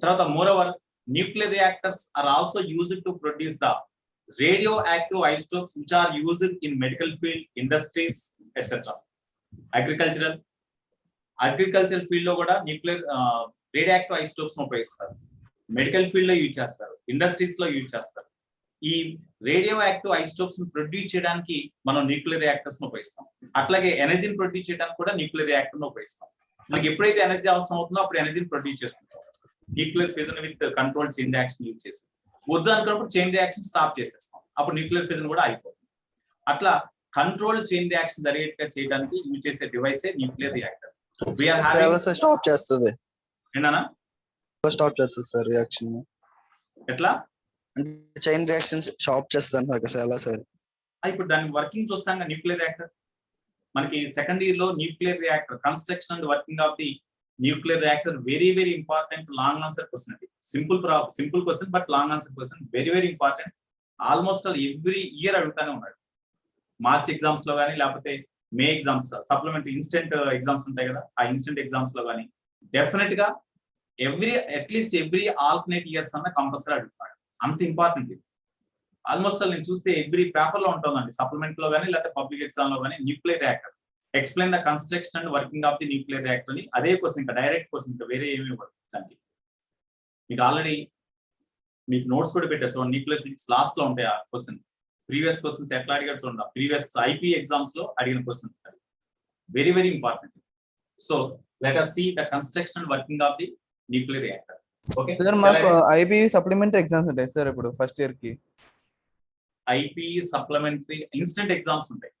తర్వాత moreover nuclear reactors are also used to produce the radioactive isotopes which are used in medical field, industries etcetera. Agriculture field లో కూడా న్యూక్లియర్ రేడియో యాక్టివ్ ఐసోటోప్స్ ఉపయోగిస్తారు. Medical field లో use చేస్తారు, industries లో use చేస్తారు. ఈ radio active isotopes produce చేయడానికి మనం న్యూక్లియర్ రియాక్టర్స్ ఉపయోగిస్తాం. అట్లాగే ఎనర్జీని ప్రొడ్యూస్ చేయడానికి కూడా న్యూక్లియర్ రియాక్టర్ ఉపయోగిస్తాం. మనకి ఎప్పుడైతే ఎనర్జీ అవసరం అవుతుందో అప్పుడు ఎనర్జీని ప్రొడ్యూస్ చేసుకుంటాం nuclear fission with control chain reaction use చేసి. వద్దు అనుకున్నప్పుడు చైన్ రియాక్షన్ స్టాప్ చేసేస్తాం, అప్పుడు న్యూక్లియర్ ఫిజన్ కూడా అయిపోతుంది. అట్లా కంట్రోల్ చైన్ రియాక్షన్ జరిగేట్టుగా చేయడానికి యూజ్ చేసే డివైసే న్యూక్లియర్ రియాక్టర్. స్టాప్ చేస్తుంది, ఏంటన్నా స్టాప్ చేస్తుంది సార్ రియాక్షన్. ఎట్లా అంటే చైన్ రియాక్షన్ స్టాప్ చేస్తుంది అంటారు కదా సార్, ఎలా సార్? ఇప్పుడు దాని వర్కింగ్ చూస్తాం న్యూక్లియర్ రియాక్టర్. మనకి సెకండ్ ఇయర్ లో nuclear reactor construction and working of the nuclear reactor very very important long answer question. అది simple question but long answer question, very very important. Almost all every year అడుగుతానే ఉన్నాడు. March exams లో కానీ లేకపోతే May exams, supplementary instant exams ఉంటాయి కదా, ఆ instant exams లో కానీ డెఫినెట్ గా అట్లీస్ట్ ఎవ్రీ ఆల్టర్నేట్ ఇయర్స్ అన్న కంపల్సరీ అడుగుతాడు. అంత ఇంపార్టెంట్ ఇది. ఆల్మోస్ట్ నేను చూస్తే ఎవ్రీ పేపర్ లో ఉంటుందండి, సప్లిమెంట్ లో కానీ లేకపోతే పబ్లిక్ ఎగ్జామ్ లో కానీ. Nuclear reactor explain the construction and working of the nuclear reactor అని అదే క్వశ్చన్, ఇంకా డైరెక్ట్ క్వశ్చన్, ఇంకా వేరే ఏమీ దానికి. మీకు ఆల్రెడీ మీకు నోట్స్ కూడా పెట్టచ్చు, న్యూక్లియర్ ఫిజిక్స్ లాస్ట్ లో ఉంటాయి ఆ క్వశ్చన్. ప్రీవియస్ క్వశ్చన్స్ ఎట్లా అడిగారు చూడండి, ప్రీవియస్ ఐపీ ఎగ్జామ్స్ లో అడిగిన question. Very very important. So let us see the construction and working of the nuclear reactor. Okay sir, మాకు ఐపీ సప్లిమెంటరీ ఎగ్జామ్స్ ఉంటాయి సార్ ఇప్పుడు ఫస్ట్ ఇయర్ కి. ఐపీ సప్లిమెంటరీ ఇన్స్టెంట్ ఎగ్జామ్స్ ఉంటాయి.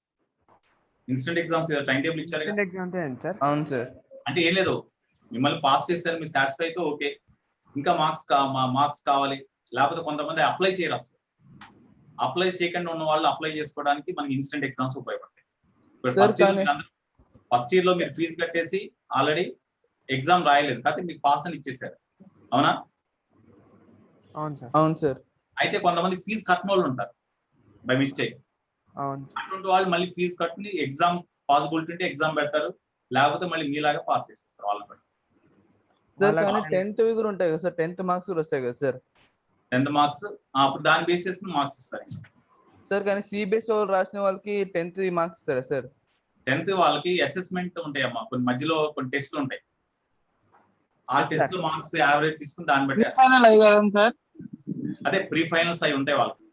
Instant exams time table ఇచ్చారు కదా. అవును sir. అంటే ఏం లేదు, మిమ్మల్ని పాస్ చేశారు, మీరు సాటిస్ఫై అయితే ఓకే, ఇంకా మార్క్స్ కావాలి. లేకపోతే కొంతమంది అప్లై చేయరు, అసలు అప్లై చేయకుండా ఉన్న వాళ్ళు అప్లై చేసుకోవడానికి మనకి ఇన్స్టెంట్ ఎగ్జామ్స్ ఉపయోగపడతాయి. ఫస్ట్ ఇయర్ లో మీరు ఫీజు కట్టేసి ఆల్రెడీ ఎగ్జామ్ రాయలేదు, కాబట్టి మీకు పాస్ అని ఇచ్చేసారు, అవునా? అవును సార్. అయితే కొంతమంది ఫీజు కట్టిన వాళ్ళు ఉంటారు బై మిస్టేక్. అటువంటి వాళ్ళు మళ్ళీ ఫీజు కట్టుని ఎగ్జామ్ పాసిబిలిటీ ఉంటే ఎగ్జామ్ పెడతారు, లేకపోతే మళ్ళీ మీలాగా పాస్ చేసేస్తారు వాళ్ళని బట్టి. సార్ కానీ 10th కూడా ఉంటాయి కదా సార్, 10th మార్క్స్ కూడా వస్తాయి కదా సార్. 10th మార్క్స్ అప్పుడు దాన్ని బేస్ చేసుకుని మార్క్స్ ఇస్తారు సార్. కానీ సిబిఎస్ వాళ్ళు రాసిన వాళ్ళకి 10th మార్క్స్ ఇస్తారా సార్? 10th వాళ్ళకి అసెస్మెంట్ ఉంటాయి అమ్మా, కొన్ని మధ్యలో కొన్ని టెస్ట్లు ఉంటాయి. ఆ టెస్ట్ మార్క్స్ యావరేజ్ తీసుకుని దాన్ని బట్టి సార్. అదే ప్రీ ఫైనల్స్ అవి ఉంటాయి వాళ్ళకి.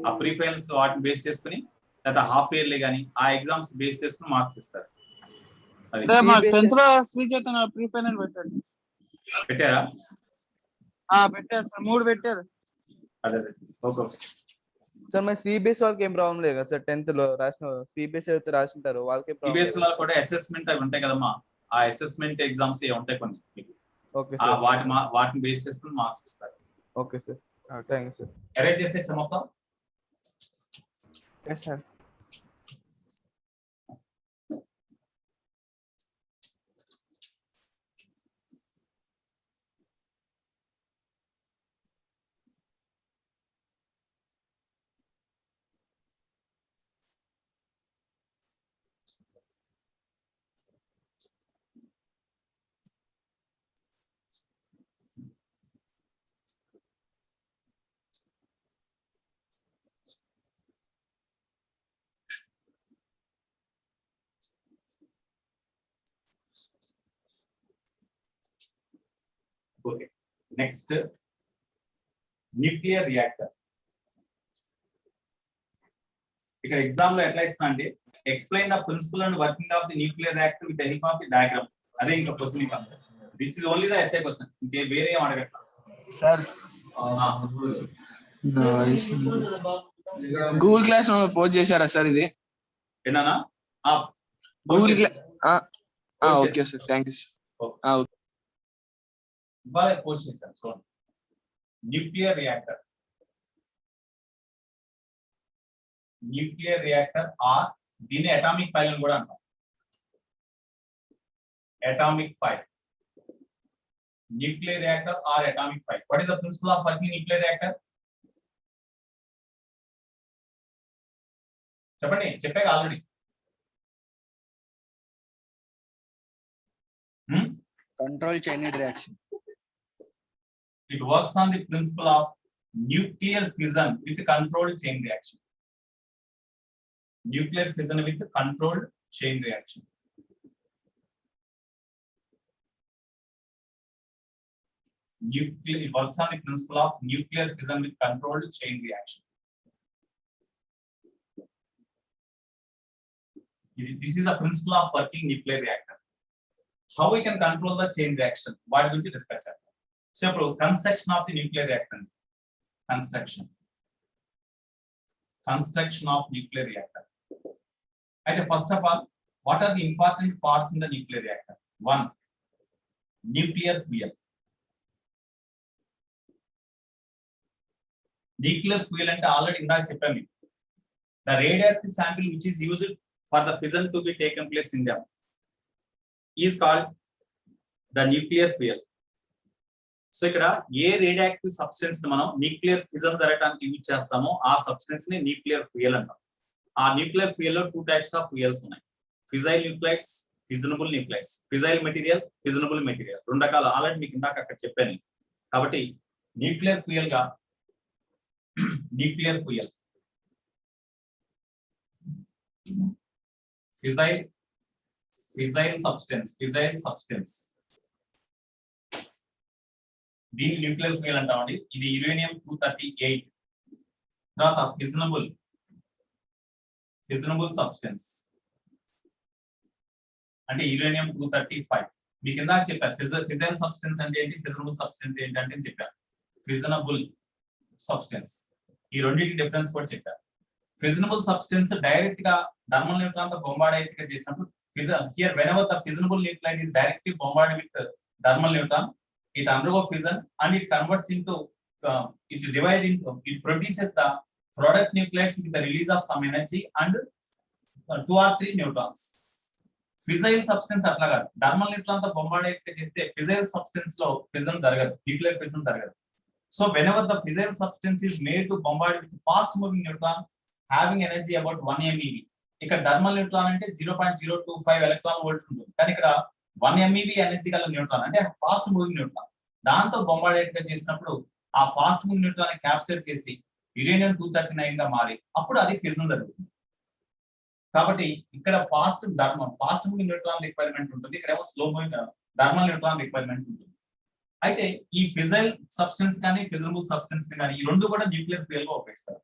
ఆ ప్రీ ఫైనల్స్ వాటిని బేస్ చేసుకుని లేదా హాఫ్ ఇయర్లీ కానీ ఆ ఎగ్జామ్స్ బేస్ చేసుకుని మార్క్స్ ఇస్తారు. పెట్టారా? పెట్టారు సార్, 3 పెట్టారు. అదే ఓకే. సార్ మరి సిబిఎస్ వాళ్ళకి ఏం ప్రాబ్లం లేదు కదా సార్? 10th లో రాసిన సిబిఎస్ అయితే రాసింటారు వాళ్ళకి సిబిఎస్ వాళ్ళు కూడా అసెస్మెంట్ అవి ఉంటాయి కదమ్మా, ఆ అసెస్మెంట్ ఎగ్జామ్స్ ఉంటాయి కొన్ని. Okay sir. వాటిని బేస్ చేసుకుని మార్క్స్ ఇస్తారు. Okay sir, thank you sir. Arrange చేసేచ్చా మొత్తం? Sir okay, next nuclear reactor. ఇక్కడ ఎగ్జామ్ లో ఎట్లా ఇస్తున్నా అంటే explain the principle and working of the nuclear reactor with the help of the diagram. అదే ఇంకా క్వశ్చన్. ఇంకా this is only the SA question, ఇంకే వేరే ఏం అడగట్లా సార్. గూగుల్ క్లాస్ పోస్ట్ చేశారా సార్ ఇది? ఏంటన్నా? Google okay sir, thank you sir. ఇవాళ పోస్ట్ చేశాను చూడండి. Nuclear reactor, nuclear reactor or దీన్ని అటామిక్ ఫైల్ అని కూడా అంటాం. Atomic pile, nuclear reactor or atomic pile. What is the principle of working nuclear reactor? చెప్పండి, చెప్పాక already. Control chain reaction. It works on the principle of nuclear fission with controlled chain reaction. Nuclear fission with controlled chain reaction. It works on the principle of nuclear fission with controlled chain reaction. This is the principle of working nuclear reactor. How we can control the chain reaction? వాటి గురించి discuss చేద్దాం. So ఇప్పుడు construction of the nuclear reactor. Construction of nuclear reactor. అయితే first of all, what are the important parts in the nuclear reactor? One, nuclear fuel. Nuclear fuel అంటే already ఇందాక చెప్పాను. The radioactive sample which is used for the fission to be taken place in them is called the nuclear fuel. So ఇక్కడ ఏ radioactive substance ని మనం nuclear fission జరగడానికి use చేస్తామో ఆ substance ని న్యూక్లియర్ ఫ్యూయల్ అంటాం. ఆ న్యూక్లియర్ ఫ్యూయల్ లో 2 types ఆఫ్ ఫ్యూయల్స్ ఉన్నాయి. ఫిజైల్ న్యూక్లైడ్స్, ఫిజనబుల్ న్యూక్లైడ్స్. ఫిజైల్ మెటీరియల్, ఫిజనబుల్ మెటీరియల్, 2 రకాలు ఆల్రెడీ మీకు ఇందాక అక్కడ చెప్పాను. కాబట్టి న్యూక్లియర్ ఫ్యూయల్ గా న్యూక్లియర్ ఫ్యూయల్, ఫిజైల్ సబ్స్టెన్స్ దీన్ని న్యూక్లియర్ ఫ్యూయల్ అంటామండి. ఇది యురేనియం 238. తర్వాత ఫిజనబుల్ సబ్స్టెన్స్ అంటే యురేనియం 235. మీకు ఇందాక చెప్పారు ఫిజైల్ సబ్స్టెన్స్ అంటే ఏంటి, ఫిజనబుల్ సబ్స్టెన్స్ ఏంటంటే చెప్పారు. ఫిజనబుల్ సబ్స్టెన్స్ ఈ రెండింటి డిఫరెన్స్ కూడా చెప్పారు. ఫిజనబుల్ సబ్స్టెన్స్ డైరెక్ట్ గా థర్మల్ న్యూట్రాన్ తో బొంబార్డ్ చేసినప్పుడు here whenever the fissionable nuclide is directly bombarded with thermal neutron, it undergo fission and it converts into it produces the product nuclides with the release of some energy and 2 or 3 neutrons. Fissile substance atla kaadu, thermal neutron తో bombard చేస్తే fissile substance లో fission జరగదు, nuclear fission జరగదు. So whenever the fissile substance is made to bombard with fast moving neutron having energy about 1 MeV, ఇక్కడ thermal neutron అంటే 0.025 electron volt ఉంటుంది, కానీ ఇక్కడ 1 MeV ఎనర్జీ గల న్యూట్రాన్ అంటే ఫాస్ట్ మూవింగ్ న్యూట్రాన్. దాంతో బొంబార్డేట్ చేసినప్పుడు ఆ ఫాస్ట్ మూవింగ్ న్యూట్రాన్ క్యాప్చర్ చేసి యురేనియం 239 గా మారి అప్పుడు అది ఫిజన్ జరుగుతుంది. కాబట్టి ఇక్కడ ఫాస్ట్ మూవింగ్ న్యూట్రాన్ రిక్వైర్మెంట్ ఉంటుంది, ఇక్కడ ఏమో slow moving thermal neutron requirement ఉంటుంది. అయితే ఈ ఫిజైల్ సబ్స్టెన్స్ కానీ ఫిజనబుల్ సబ్స్టెన్స్ కానీ ఈ రెండు కూడా న్యూక్లియర్ ఫ్యూయల్ గా ఉపయోగిస్తారు.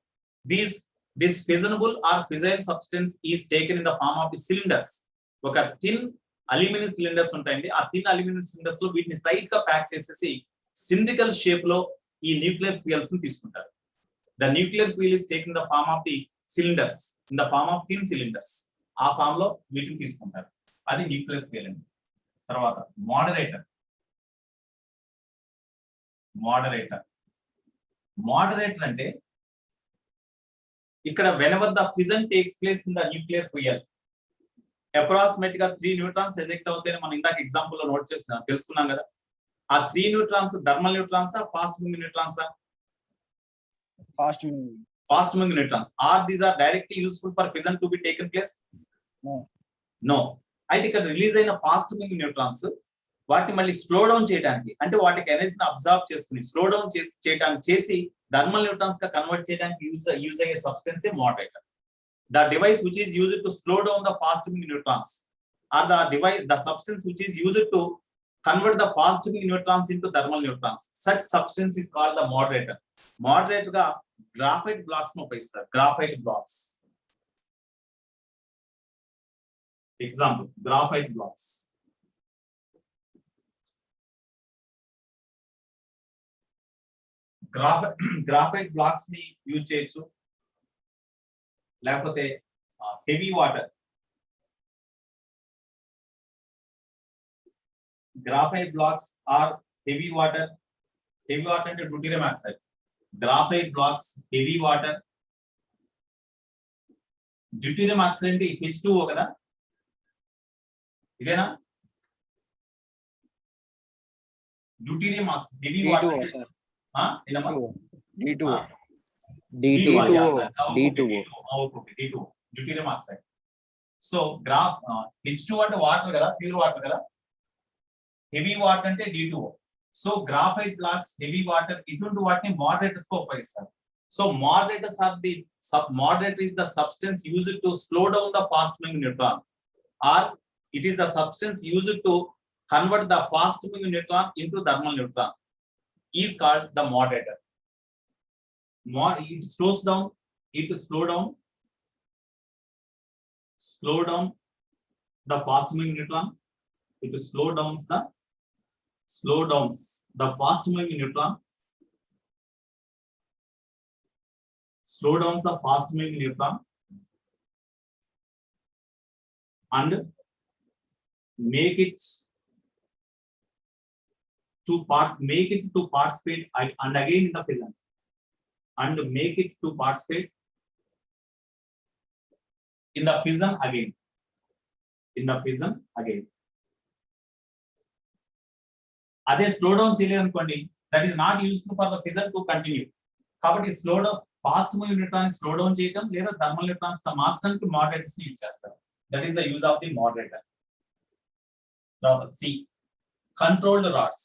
This fissionable or fissile substance is taken in the form of the cylinders. ఒక థిన్ అల్యూమినియం సిలిండర్స్ ఉంటాయండి. ఆ థిన్ అల్యూమినియం సిలిండర్స్ లో వీటిని టైట్ గా ప్యాక్ చేసేసి సిండ్రికల్ షేప్ లో ఈ న్యూక్లియర్ ఫ్యూయల్స్ ని తీసుకుంటారు. The nuclear fuel is taken in the form of the cylinders, in the form of thin cylinders. ఆ ఫామ్ లో వీటిని తీసుకుంటారు. అది న్యూక్లియర్ ఫ్యూయల్ అండి. తర్వాత మోడరేటర్ అంటే ఇక్కడ whenever the fission takes place in the nuclear fuel, approximate గా 3 న్యూట్రాన్స్ ఎజెక్ట్ అవుతాయని మనం ఇందాక ఎగ్జాంపుల్ లో నోట్ చేస్తున్నాం, తెలుసుకున్నాం కదా. ఆ 3 neutrons thermal neutrons fast moving neutrons fast moving neutrons or these are directly useful for fission to be taken place? No. అయితే ఇక్కడ రిలీజ్ అయిన ఫాస్ట్ మూవింగ్ న్యూట్రాన్స్ వాటిని మళ్ళీ స్లో డౌన్ చేయడానికి, అంటే వాటికి ఎనర్జీని అబ్జర్వ్ చేసుకుని స్లో డౌన్ చేసి థర్మల్ న్యూట్రాన్స్ గా కన్వర్ట్ చేయడానికి యూజ్ అయ్యే substance moderator. The device which is used to slow down the fast moving neutrons or the substance which is used to convert the fast moving neutrons into thermal neutrons. Such substance is called the moderator. Moderator గా graphite blocks ను ఉపయోగిస్తారు. Graphite blocks example, graphite blocks. Graphite blocks ని use చేయొచ్చు, లేకపోతే heavy water. Graphite blocks are heavy water అంటే deuterium oxide. Graphite blocks, heavy water. Deuterium oxide అంటే H2O కదా, ఇదేనా? Deuterium oxide heavy water deuterium oxide. So H2 అంటే water కదా, pure water కదా. హెవీ వాటర్ అంటే D2O. So graphite blocks, heavy water, ఇటువంటి వాటిని మోడరేటర్స్ గా ఉపయోగిస్తారు. So moderators are the moderator is the substance used to slow down the fast moving neutron or it is the substance used to convert the fast moving neutron into thermal neutron is called the moderator. It slows down the fast moving neutron. It slows down the fast moving neutron. Slow down the fast moving neutron and make it to participate and again in the fission, and make it to participate in the fission again. అదే slow down చేయలేదు అనుకోండి, that is not useful for the fission to continue. కాబట్టి slow down fast moving neutrons slow down చేయడం లేదా thermal neutrons మార్చడానికి moderators use చేస్తారు. That is the use of the moderator. తర్వాత C controlled rods.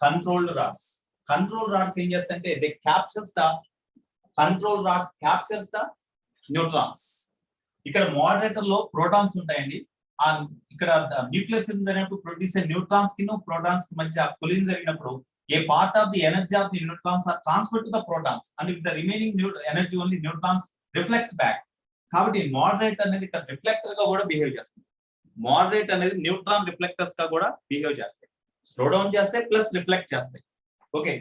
Controlled rods ఏం చేస్తాయంటే they captures the neutrons. ఇక్కడ moderator లో ప్రోటాన్స్ ఉంటాయండి. ఆ ఇక్కడ న్యూక్లియర్ ఫిజన్ జరిగినప్పుడు ప్రొడ్యూస్ న్యూట్రాన్స్ కి ప్రోటాన్స్ కి మధ్య కొలిజన్ జరిగినప్పుడు ఏ part of the energy of the neutrons are transfer to the protons and with the remaining energy only neutrons reflects back. కాబట్టి మోడరేట్ అనేది ఇక్కడ రిఫ్లెక్టర్ గా కూడా బిహేవ్ చేస్తుంది. మోడరేట్ అనేది న్యూట్రాన్ రిఫ్లెక్టర్స్ గా కూడా బిహేవ్ చేస్తాయి. స్లో డౌన్ చేస్తాయి ప్లస్ రిఫ్లెక్ట్ చేస్తాయి. ఓకే,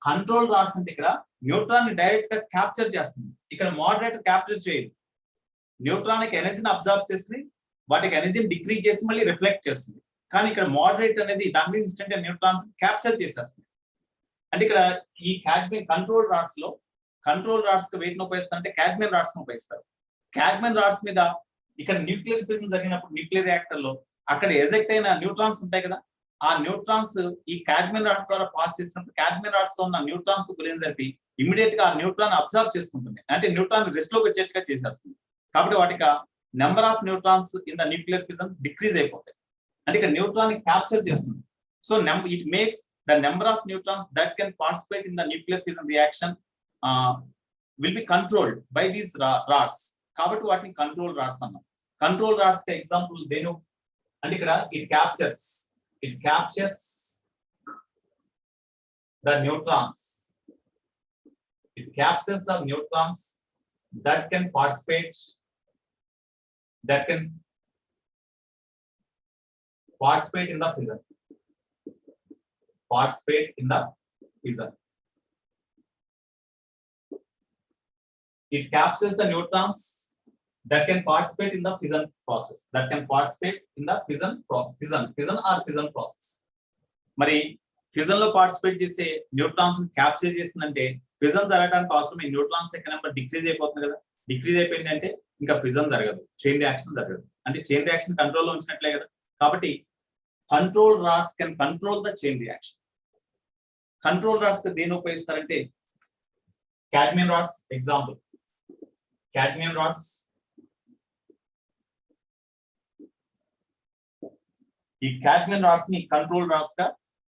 కంట్రోల్ రాడ్స్ అంటే ఇక్కడ న్యూట్రాన్ ని డైరెక్ట్ గా క్యాప్చర్ చేస్తుంది. ఇక్కడ మోడరేటర్ క్యాప్చర్ చేయదు. న్యూట్రానిక్ ఎనర్జీని అబ్జర్వ్ చేస్తుంది, వాటికి ఎనర్జీని డిక్రీజ్ చేసి మళ్ళీ రిఫ్లెక్ట్ చేస్తుంది. కానీ ఇక్కడ మోడరేట్ అనేది దాని మీద ఇన్స్టెంట్ గా న్యూట్రాన్స్ క్యాప్చర్ చేసేస్తుంది. అంటే ఇక్కడ ఈ క్యాడ్మియన్ కంట్రోల్ రాడ్స్ కి వెయిట్ ఉపయోగిస్తారు అంటే క్యాడ్మియన్ రాడ్స్ ఉపయోగిస్తారు. క్యాడ్మియన్ రాడ్స్ మీద ఇక్కడ న్యూక్లియర్ ఫిజన్ జరిగినప్పుడు న్యూక్లియర్ రియాక్టర్ లో అక్కడ ఎజెక్ట్ అయిన న్యూట్రాన్స్ ఉంటాయి కదా, ఆ న్యూట్రాన్స్ ఈ క్యాడ్మియన్ రాడ్స్ ద్వారా పాస్ చేసినప్పుడు క్యాడ్మియన్ రాడ్స్ లో ఉన్న న్యూట్రాన్స్ కు గురించి జరిపి ఇమీడియట్ గా ఆ న్యూట్రాన్ అబ్జర్వ్ చేసుకుంటుంది. అంటే న్యూట్రాన్ రెస్ట్ లోకి వచ్చేట్టుగా చేసేస్తుంది. కాబట్టి వాటికి number of neutrons in the nuclear fission decrease అయిపోతాయి. అంటే ఇక్కడ న్యూట్రాన్ క్యాప్చర్ చేస్తుంది. So it makes the number of neutrons that can participate in the nuclear fission reaction will be controlled by these rods. కాబట్టి వాటిని control rods అన్నాం. Control rods కి example దేను అంటే ఇక్కడ it captures the neutrons. It captures the neutrons that can participate in the fission. It captures the neutrons that can participate in the fission process. Fission process. మరి fission లో participate చేసే neutrons capture చేస్తుందంటే fission జరగడానికి అవసరం ఈ neutrons యొక్క number decrease అయిపోతుంది కదా. డిక్రీజ్ అయిపోయింది అంటే ఇంకా ఫిజన్ జరగదు, చైన్ రియాక్షన్ జరగదు. అంటే చైన్ రియాక్షన్ కంట్రోల్ లో ఉంచినట్లే కదా. కాబట్టి control rods can control the chain reaction. Control rods దేని ఉపయోగిస్తారంటే cadmium rods example. Cadmium rods ఈ క్యాడ్మియన్ రాడ్స్ ని కంట్రోల్ రాడ్స్ గా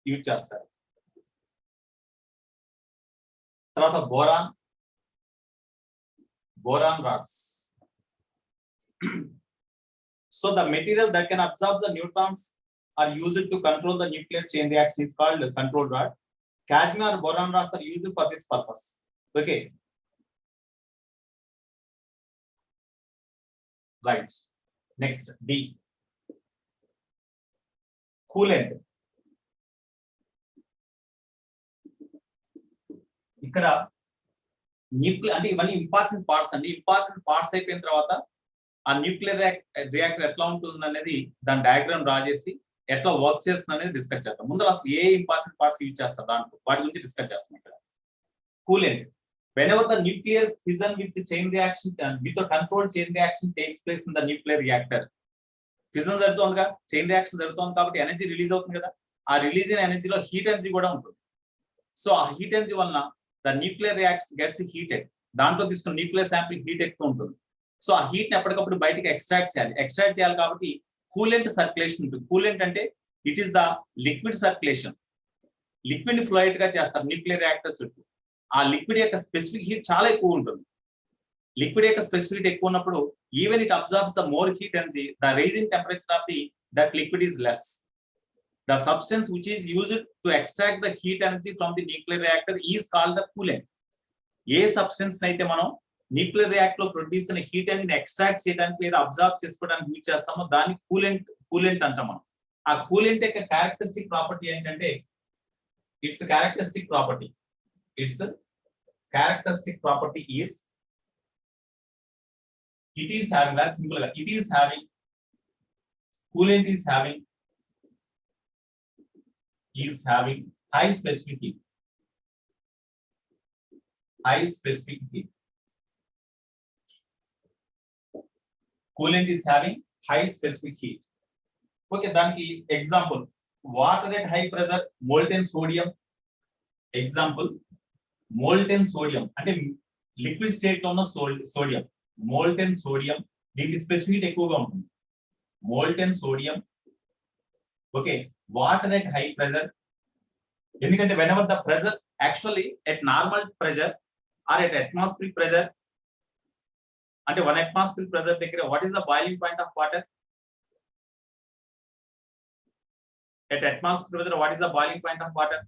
యూజ్ చేస్తారు. తర్వాత boron rods. So the material that can observe the neutrons are used to control the nuclear chain reaction is called control rod. Cadmium or boron rods are used for this purpose. Okay. Right. Next, D. Coolant. ఇక్కడ nuclear అంటే ఇవన్నీ important parts అండి. Important parts అయిపోయిన తర్వాత ఆ nuclear reactor ఎట్లా ఉంటుంది అనేది దాని డయాగ్రామ్ డ్రా చేసి ఎట్లా వర్క్ చేస్తుంది అనేది డిస్కస్ చేద్దాం. ముందు అసలు ఏ ఇంపార్టెంట్ పార్ట్స్ యూజ్ చేస్తారు దాంట్లో వాటి గురించి డిస్కస్ చేస్తాం. ఇక్కడ coolant. Whenever the nuclear fission with the chain reaction with the controlled chain reaction takes place in the nuclear reactor, fission జరుగుతుందిగా, చైన్ రియాక్షన్ జరుగుతుంది కాబట్టి ఎనర్జీ రిలీజ్ అవుతుంది కదా. ఆ రిలీజ్ అయిన ఎనర్జీలో హీట్ ఎనర్జీ కూడా ఉంటుంది. సో ఆ హీట్ ఎనర్జీ వలన the nuclear reaction gets heated. దాంట్లో తీసుకున్న న్యూక్లియర్ శాంపిల్ హీట్ ఎక్కువ ఉంటుంది. సో ఆ హీట్ ని ఎప్పటికప్పుడు బయటకి ఎక్స్ట్రాక్ట్ చేయాలి కాబట్టి కూలెంట్ సర్క్యులేషన్ ఉంటుంది. కూలెంట్ అంటే it is the liquid circulation. Liquid fluid గా చేస్తారు న్యూక్లియర్ రియాక్టర్ చుట్టూ. ఆ లిక్విడ్ యొక్క స్పెసిఫిక్ హీట్ చాలా ఎక్కువ ఉంటుంది. లిక్విడ్ యొక్క స్పెసిఫిక్ హీట్ ఎక్కువ ఉన్నప్పుడు even it absorbs the more heat energy, the rising temperature of that liquid is less. The substance which is used to extract the heat energy from the nuclear reactor is called the coolant. A substance అయితే మనం nuclear reactor లో produce అయిన heat అనేది extract చేయడానికి లేదా absorb చేసుకోవడానికి use చేస్తామో దాన్ని కూలెంట్ అంటాం మనం. ఆ కూలెంట్ యొక్క క్యారెక్టరిస్టిక్ ప్రాపర్టీ ఏంటంటే it's characteristic property is it is having, very simple, it is having, coolant is having high specific heat. Coolant is having high specific heat. Okay, daniki example, water at high pressure, molten sodium. Example, molten sodium అంటే liquid state లో ఉన్న sodium, molten sodium, దీనికి specific ఎక్కువగా ఉంటుంది. Molten sodium, okay, water at high pressure, ఎందుకంటే whenever the pressure actually at normal pressure or at atmospheric pressure, అంటే 1 atmospheric pressure దగ్గర what is the boiling point of water? At atmospheric pressure what is the boiling point of water?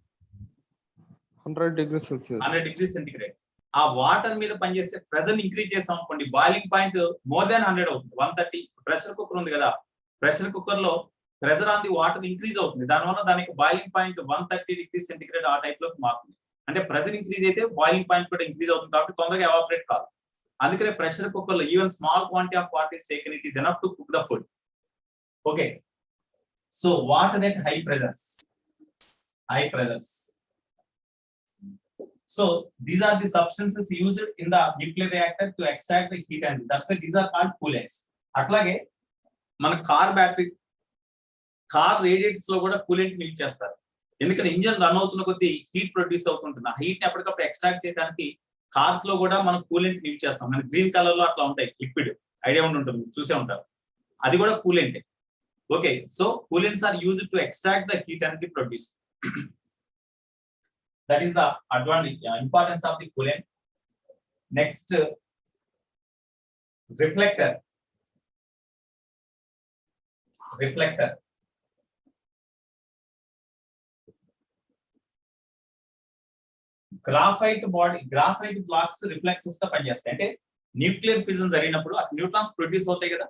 100 degrees Celsius. 100 degrees centigrade. ఆ water మీద పనిచేసే pressure increase చేస్తాం అనుకోండి, boiling point more than 100 అవుతుంది. 130 pressure cooker ఉంది కదా, pressure cooker లో pressure on the water increase అవుతుంది, దానివల్ల దానికి బాయిలింగ్ పాయింట్ 130 degrees సెంటిగ్రేడ్ ఆ టైప్ లోకి మారుతుంది. అంటే ప్రెషర్ ఇంక్రీజ్ అయితే బాయిలింగ్ పాయింట్ కూడా ఇంక్రీజ్ అవుతుంది కాబట్టి తొందరగా ఎవాపరేట్ కాదు. అందుకనే ప్రెషర్ కుక్కర్ లో even small quantity of water is taken, it is enough to cook the food. Okay, so water at high pressures. So these are the substances used in the nuclear reactor to extract the heat energy. That's why these are called coolants. అట్లాగే మన car battery, car radiators లో కూడా coolant use చేస్తారు. ఎందుకంటే engine run అవుతున్న కొద్దీ heat produce అవుతుంటుంది. ఆ హీట్ ని ఎప్పటికప్పుడు ఎక్స్ట్రాక్ట్ చేయడానికి కార్స్ లో కూడా మనం కూలెంట్ యూజ్ చేస్తాం. మన గ్రీన్ కలర్ లో అట్లా ఉంటాయి లిక్విడ్, ఐడియా ఉంటుంది, చూసే ఉంటారు, అది కూడా coolant. Okay, so coolants are used to extract the heat energy produce. That is the advantage, importance of the coolant. Next, reflector. Graphite blocks reflectors గా పనిచేస్తాయి. అంటే న్యూక్లియర్ ఫిజన్ జరిగినప్పుడు ఆ న్యూట్రాన్స్ ప్రొడ్యూస్ అవుతాయి కదా,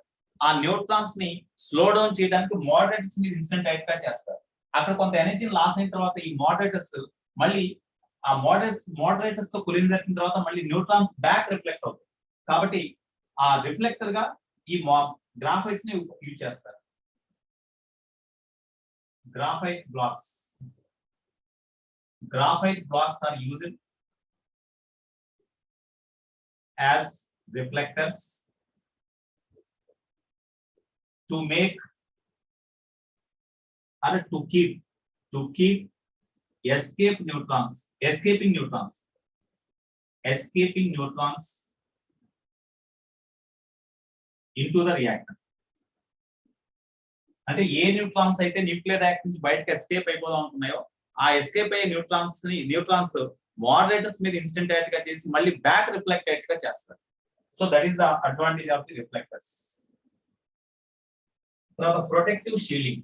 ఆ న్యూట్రాన్స్ ని స్లో డౌన్ చేయడానికి మోడరేటర్స్ మీద ఇన్స్టెంట్ టైప్ గా చేస్తారు. అక్కడ కొంత ఎనర్జీని లాస్ అయిన తర్వాత ఈ మోడరేటర్స్ మళ్ళీ ఆ మోడరేటర్స్ తో కూలింగ్ జరిగిన తర్వాత మళ్ళీ న్యూట్రాన్స్ బ్యాక్ రిఫ్లెక్ట్ అవుతాయి. కాబట్టి ఆ రిఫ్లెక్టర్ గా ఈ గ్రాఫైట్స్ ని యూజ్ చేస్తారు. Graphite blocks are used as reflectors to make or to keep escaping neutrons into the reactor. అంటే ఏ న్యూట్రాన్స్ అయితే న్యూక్లియర్ రియాక్టర్ నుంచి బయటకు ఎస్కేప్ అయిపోదాం అనుకున్నాయో ఆ ఎస్కేప్ అయ్యే న్యూట్రాన్స్ మోడరేటర్స్ మీద ఇన్స్టెంట్ గా చేసి మళ్ళీ బ్యాక్ రిఫ్లెక్ట్ గా చేస్తారు. So that is the advantage of the reflectors. తర్వాత protective shielding.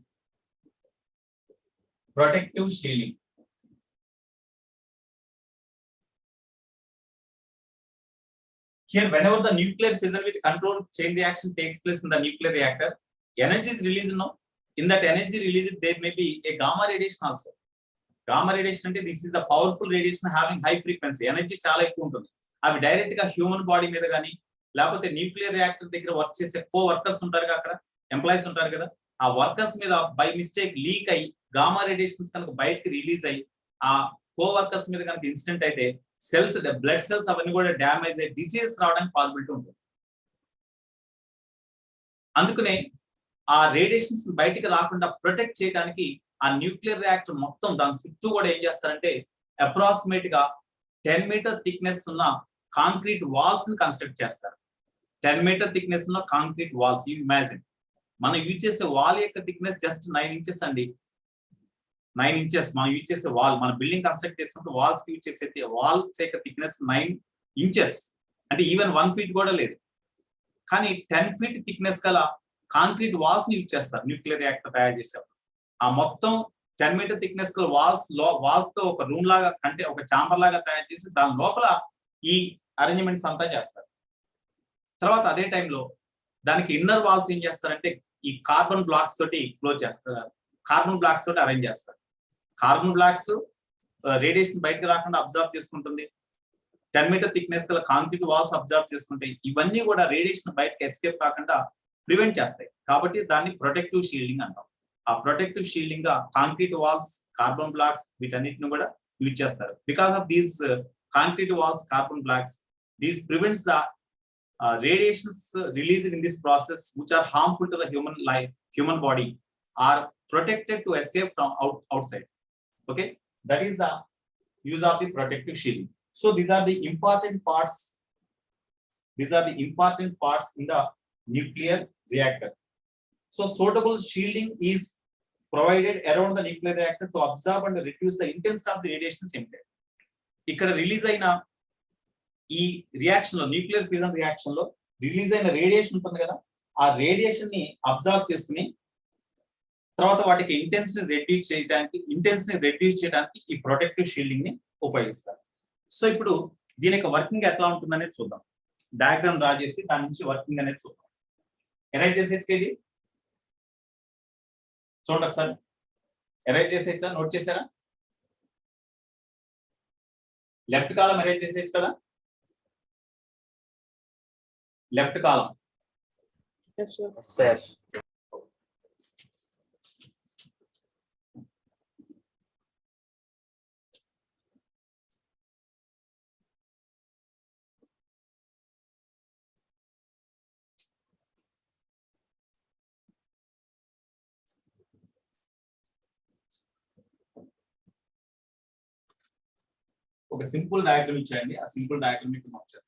Here, whenever the nuclear fission with controlled chain reaction takes place in the nuclear reactor, energy is released. No, in that energy released, there may be a gamma radiation also. Gamma radiation ante this is the powerful radiation having high frequency. Energy చాలా ఎక్కువ ఉంటుంది. అవి direct గా human body మీద కానీ లేకపోతే nuclear reactor దగ్గర work చేసే వర్కర్స్ ఉంటారు కదా, అక్కడ ఎంప్లాయీస్ ఉంటారు కదా, ఆ వర్కర్స్ మీద బై మిస్టేక్ లీక్ అయ్యి గామా రేడియేషన్స్ కనుక బయటకి రిలీజ్ అయ్యి ఆ వర్కర్స్ మీద కనుక ఇన్సిడెంట్ అయితే సెల్స్, బ్లడ్ సెల్స్ అవన్నీ కూడా డ్యామేజ్ అయ్యి డిసీజ్ రావడానికి పాసిబిలిటీ ఉంటుంది. అందుకనే ఆ రేడియేషన్స్ బయటికి రాకుండా ప్రొటెక్ట్ చేయడానికి ఆ న్యూక్లియర్ రియాక్టర్ మొత్తం దాని చుట్టూ కూడా ఏం చేస్తారంటే అప్రాక్సిమేట్ గా 10 మీటర్ థిక్నెస్ ఉన్న కాంక్రీట్ వాల్స్ ని కన్స్ట్రక్ట్ చేస్తారు. 10 మీటర్ థిక్నెస్ ఉన్న కాంక్రీట్ వాల్స్. యూ ఇమాజిన్, మనం యూజ్ చేసే వాల్ యొక్క థిక్నెస్ జస్ట్ 9 ఇంచెస్ అండి. 9 ఇంచెస్ మనం యూజ్ చేసే వాల్, మన బిల్డింగ్ కన్స్ట్రక్ట్ చేసినప్పుడు వాల్స్ యూజ్ చేసే వాల్స్ యొక్క థిక్నెస్ 9 ఇంచెస్, అంటే ఈవెన్ 1 ఫీట్ కూడా లేదు. కానీ 10 ఫీట్ థిక్నెస్ గల కాంక్రీట్ వాల్స్ ని యూజ్ చేస్తారు న్యూక్లియర్ రియాక్టర్ తయారు చేసేప్పుడు. ఆ మొత్తం 10 మీటర్ థిక్నెస్ గల వాల్స్ తో ఒక రూమ్ లాగా, అంటే ఒక చాంబర్ లాగా తయారు చేసి దాని లోపల ఈ అరేంజ్మెంట్స్ అంతా చేస్తారు. తర్వాత అదే టైంలో దానికి ఇన్నర్ వాల్స్ ఏం చేస్తారంటే ఈ కార్బన్ బ్లాక్స్ తోటి క్లోజ్ చేస్తారు, కార్బన్ బ్లాక్స్ తోటి అరేంజ్ చేస్తారు. కార్బన్ బ్లాక్స్ రేడియేషన్ బయటకు రాకుండా అబ్జర్వ్ చేసుకుంటుంది. 10 మీటర్ థిక్నెస్ గల కాంక్రీట్ వాల్స్ అబ్జర్వ్ చేసుకుంటాయి. ఇవన్నీ కూడా రేడియేషన్ బయటకు ఎస్కేప్ కాకుండా ప్రివెంట్ చేస్తాయి. కాబట్టి దాన్ని ప్రొటెక్టివ్ షీల్డింగ్ అంటాం. ఆ ప్రొటెక్టివ్ షీల్డింగ్ గా కాంక్రీట్ వాల్స్, కార్బన్ బ్లాక్స్ వీటన్నిటిని కూడా యూజ్ చేస్తారు. Because of these concrete walls, carbon blocks, these prevents the radiations released in this process which are harmful to the human body are protected to escape from outside. Okay, that is the use of the protective shielding. So these are the important parts in the nuclear reactor. So suitable shielding is provided around the nuclear reactor to absorb and reduce the intensity of the radiations emitted. ఇక్కడ release అయిన ఈ reaction లో, nuclear fusion reaction లో release అయిన radiation ఉంటుంది కదా, ఆ radiation ని అబ్జర్వ్ చేసుకుని తర్వాత వాటికి ఇంటెన్సిటీ రెడ్యూస్ చేయడానికి ఈ ప్రొటెక్టివ్ షీల్డింగ్ ని ఉపయోగిస్తారు. సో ఇప్పుడు దీని యొక్క వర్కింగ్ ఎట్లా ఉంటుందనేది చూద్దాం. డయాగ్రామ్ డ్రా చేసి దాని నుంచి వర్కింగ్ అనేది చూద్దాం. ఎరైజ్ చేసేది ఇది చూడండి ఒకసారి. ఎరైజ్ చేసేచ్చా, నోట్ చేశారా? లెఫ్ట్ కాలం ఎరైజ్ చేసేచ్చు కదా, లెఫ్ట్ కాలం. ఒక సింపుల్ డయాగ్రామ్ ఇచ్చేయండి, ఆ సింపుల్ డయాగ్రామ్ మీకు మార్చారు.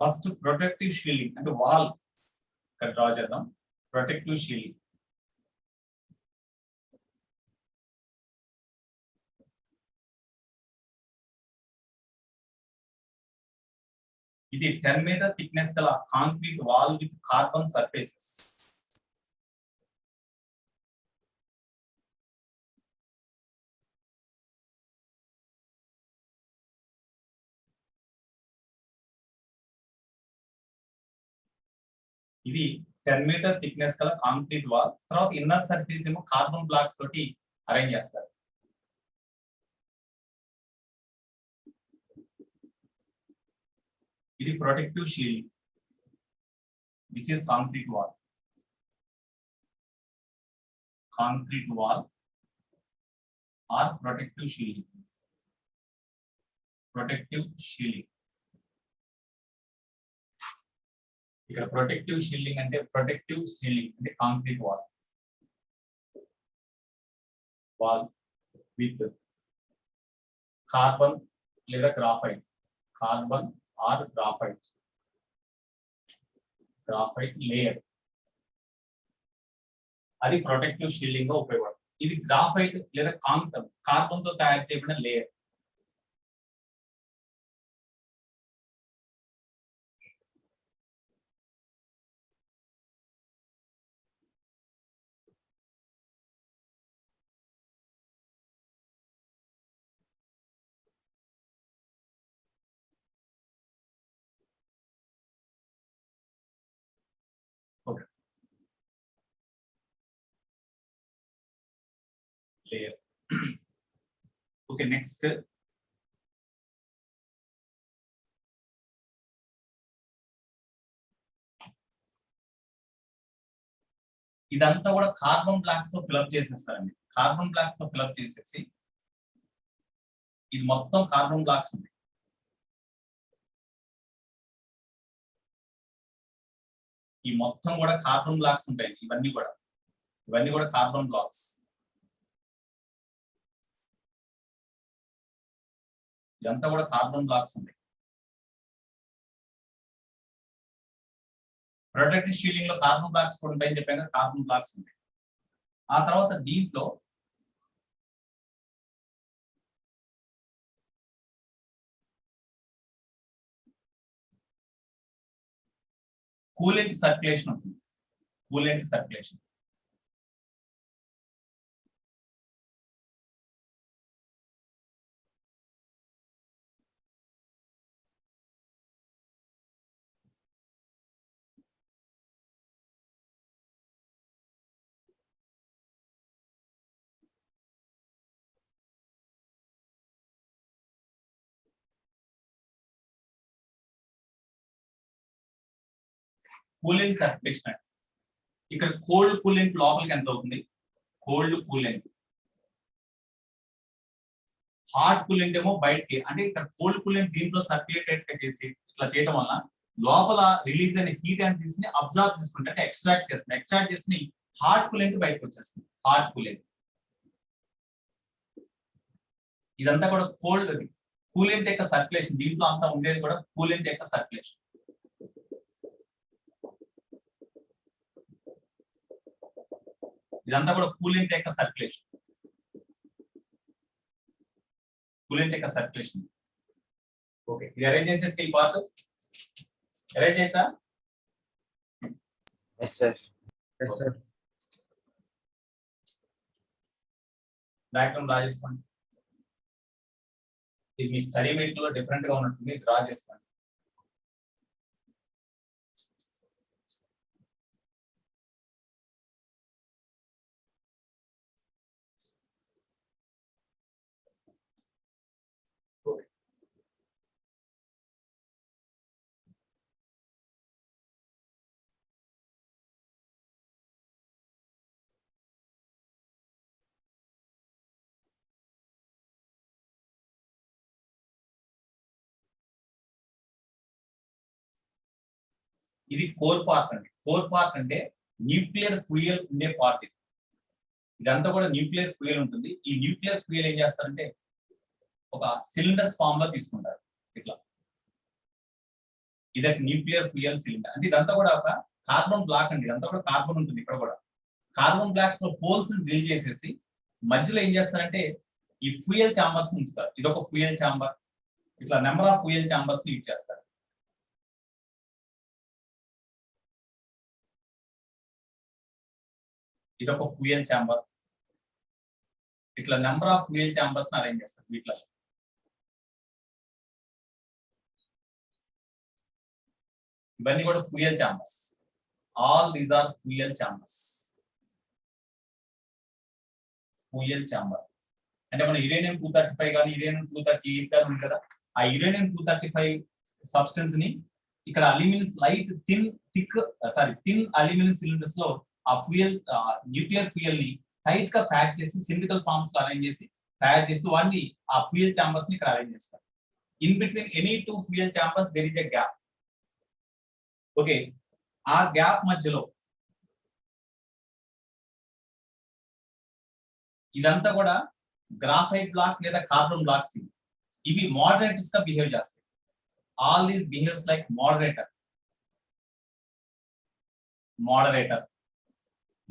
ఫస్ట్ ప్రొటెక్టివ్ షీల్డింగ్ అంటే వాల్ ఇక్కడ డ్రా చేద్దాం. ప్రొటెక్టివ్ షీల్డింగ్ ఇది 10 మీటర్ థిక్నెస్ గల concrete wall with carbon surfaces. ఇది 10 మీటర్ థిక్నెస్ గల కాంక్రీట్ వాల్. తర్వాత ఇన్నర్ సర్ఫేస్ ఏమో కార్బన్ బ్లాక్స్ తోటి అరేంజ్ చేస్తారు. ఇది protective shielding. This is concrete wall. Concrete wall or protective shielding. Protective shielding. ఇక్కడ ప్రొటెక్టివ్ షీల్డింగ్ అంటే కాంక్రీట్ వాల్ విత్ కార్బన్ లేదా graphite, carbon or graphite layer. అది protective shielding గా ఉపయోగపడుతుంది. ఇది గ్రాఫైట్ లేదా కార్బన్ తో తయారు చేయబడిన layer. Okay, layer. Okay, next ఇదంతా కూడా కార్బన్ బ్లాక్స్ తో ఫిల్అప్ చేసేస్తారండి. కార్బన్ బ్లాక్స్ తో ఫిల్అప్ చేసేసి ఇది మొత్తం కార్బన్ బ్లాక్స్ ఉంది. ఈ మొత్తం కూడా కార్బన్ బ్లాక్స్ ఉంటాయి. ఇవన్నీ కూడా కార్బన్ బ్లాక్స్. ఇదంతా కూడా కార్బన్ బ్లాక్స్ ఉన్నాయి. ప్రొటెక్టివ్ షీల్డింగ్ లో కార్బన్ బ్లాక్స్ కూడా ఉంటాయని చెప్పాను కదా, కార్బన్ బ్లాక్స్ ఉంటాయి. ఆ తర్వాత దీంట్లో కూలెంట్ సర్క్యులేషన్ ఉంటుంది. కూలెంట్ సర్క్యులేషన్ కూలెంట్ సర్క్యులేషన్ అంటే ఇక్కడ కోల్డ్ కూలెంట్ లోపలికి ఎంత అవుతుంది, కోల్డ్ కూలెంట్. హాట్ కూలెంట్ ఏమో బయటకి, అంటే ఇక్కడ కోల్డ్ కూలెంట్ దీంట్లో సర్క్యులేటెడ్ చేసి ఇట్లా చేయడం వల్ల లోపల రిలీజ్ అయిన హీట్ అని తీసుకుని అబ్జర్వ్ చేసుకుంటే అంటే ఎక్స్ట్రాక్ట్ చేస్తుంది. ఎక్స్ట్రాక్ట్ చేసుకుని హాట్ కూలెంట్ బయటకు వచ్చేస్తుంది. హాట్ కూలెంట్ ఇదంతా కూడా కోల్డ్ కూలెంట్ యొక్క సర్క్యులేషన్. దీంట్లో అంతా ఉండేది కూడా కూలెంట్ యొక్క సర్క్యులేషన్. ఇదంతా కూడా కూలెంట్ యొక్క సర్క్యులేషన్. కూలెంట్ యొక్క సర్క్యులేషన్. ఓకే, ఇది అరేంజ్ చేసేసి ఈ పార్ట్ అరేంజ్ చేయొచ్చా? డయాగ్రామ్ డ్రా చేసుకోండి. ఇది మీ స్టడీ మెటీరియల్ లో డిఫరెంట్ గా ఉన్నట్టుంది, డ్రా చేసుకోండి. ఇది కోర్ పార్ట్ అండి. కోర్ పార్ట్ అంటే న్యూక్లియర్ ఫ్యూయల్ ఉండే పార్ట్. ఇది ఇదంతా కూడా న్యూక్లియర్ ఫ్యూయల్ ఉంటుంది. ఈ న్యూక్లియర్ ఫ్యూయల్ ఏం చేస్తారంటే ఒక సిలిండర్స్ ఫామ్ లో తీసుకుంటారు ఇట్లా. ఇది న్యూక్లియర్ ఫ్యూయల్ సిలిండర్ అంటే ఇదంతా కూడా ఒక కార్బన్ బ్లాక్ అండి. ఇదంతా కూడా కార్బన్ ఉంటుంది. ఇక్కడ కూడా కార్బన్ బ్లాక్స్ లో హోల్స్ డ్రిల్ చేసేసి మధ్యలో ఏం చేస్తారంటే ఈ ఫ్యూయల్ ఛాంబర్స్ ఉంచుతారు. ఇది ఒక ఫ్యూయల్ ఛాంబర్. ఇట్లా number of fuel chambers use చేస్తారు. ఇది ఒక ఫ్యూయల్ ఛాంబర్. ఇట్లా number of fuel chambers arrange చేస్తారు వీటిలో. ఇవన్నీ కూడా fuel chambers. All these are fuel chambers. Fuel chamber అంటే మన యురేనియం 235 కానీ యురేనియం 238 కానీ ఉంది కదా, ఆ యురేనియం 235 సబ్స్టెన్స్ ని ఇక్కడ aluminium light thin aluminium cylinders లో ఆ ఫ్యూయల్ న్యూక్లియర్ ఫ్యూయల్ ని టైట్ గా ప్యాక్ చేసి సిండికల్ ఫార్మ్స్ లో అరేంజ్ చేసి తయారు చేసి వాడిని ఆ ఫ్యూయల్ ఛాంబర్స్ ని ఇక్కడ అరేంజ్ చేస్తారు. In between any two fuel chambers there is a gap. Okay, ఆ గ్యాప్ మధ్యలో ఇదంతా కూడా గ్రాఫైట్ బ్లాక్ లేదా కార్బన్ బ్లాక్స్. ఇవి మోడరేటర్స్ గా బిహేవ్ చేస్తాయి. All these behaves like moderator.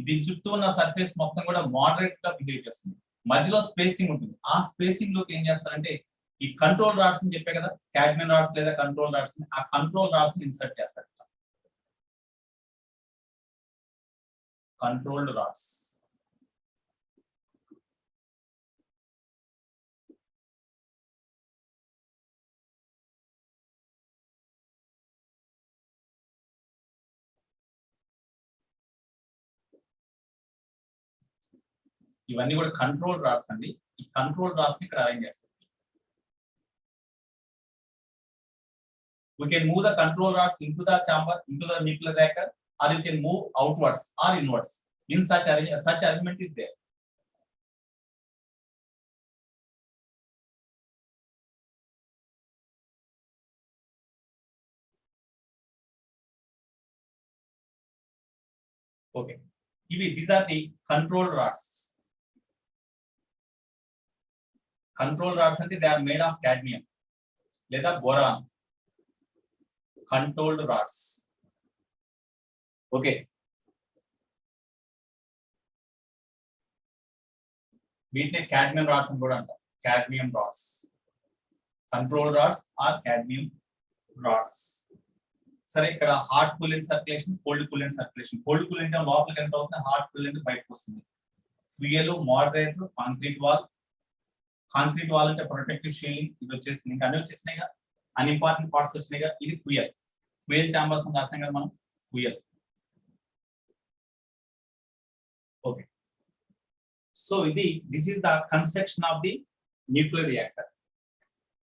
ఇది చుట్టూ ఉన్న సర్ఫేస్ మొత్తం కూడా మోడరేట్ గా బిహేవ్ చేస్తుంది. మధ్యలో స్పేసింగ్ ఉంటుంది. ఆ స్పేసింగ్ లోకి ఏం చేస్తారంటే ఈ కంట్రోల్ రాడ్స్ అని చెప్పే కదా, క్యాడ్మియన్ రాడ్స్ లేదా కంట్రోల్ రాడ్స్, ఆ కంట్రోల్ రాడ్స్ ఇన్సర్ట్ చేస్తారు. Controlled rods. ఇవన్నీ కూడా కంట్రోల్ రాడ్స్ అండి. ఈ కంట్రోల్ రాడ్స్ ని ఇక్కడ అరేంజ్ చేస్తారు. We can move the control rods into the chamber, into the nuclear reactor, or you can move outwards or inwards. In such arrangement is there. Okay, these are the control rods. Control rods and they are made of cadmium. లేదా boron controlled rods. Okay, వీటిని cadmium rods అని కూడా అంటారు. Cadmium rods, control rods are cadmium rods. సరే, ఇక్కడ hot coolant circulation, cold coolant circulation. Cold coolant లోపలికి ఎంత అవుతుంది, హాట్ కూలెంట్ బయటకు వస్తుంది. Fuel, moderator, concrete wall. Concrete wall అంటే ప్రొటెక్టివ్ షీల్డింగ్, ఇది వచ్చేసింది. ఇంకా అన్ని వచ్చేసినాయిగా, అన్ఇంపార్టెంట్ పార్ట్స్ వచ్చినాయిగా. ఇది ఫ్యూయల్. ఫ్యూయల్ చాంబర్స్ అని రాసాం కదా మనం, ఫ్యూయల్. ఓకే, సో ఇది this is the construction of the nuclear reactor.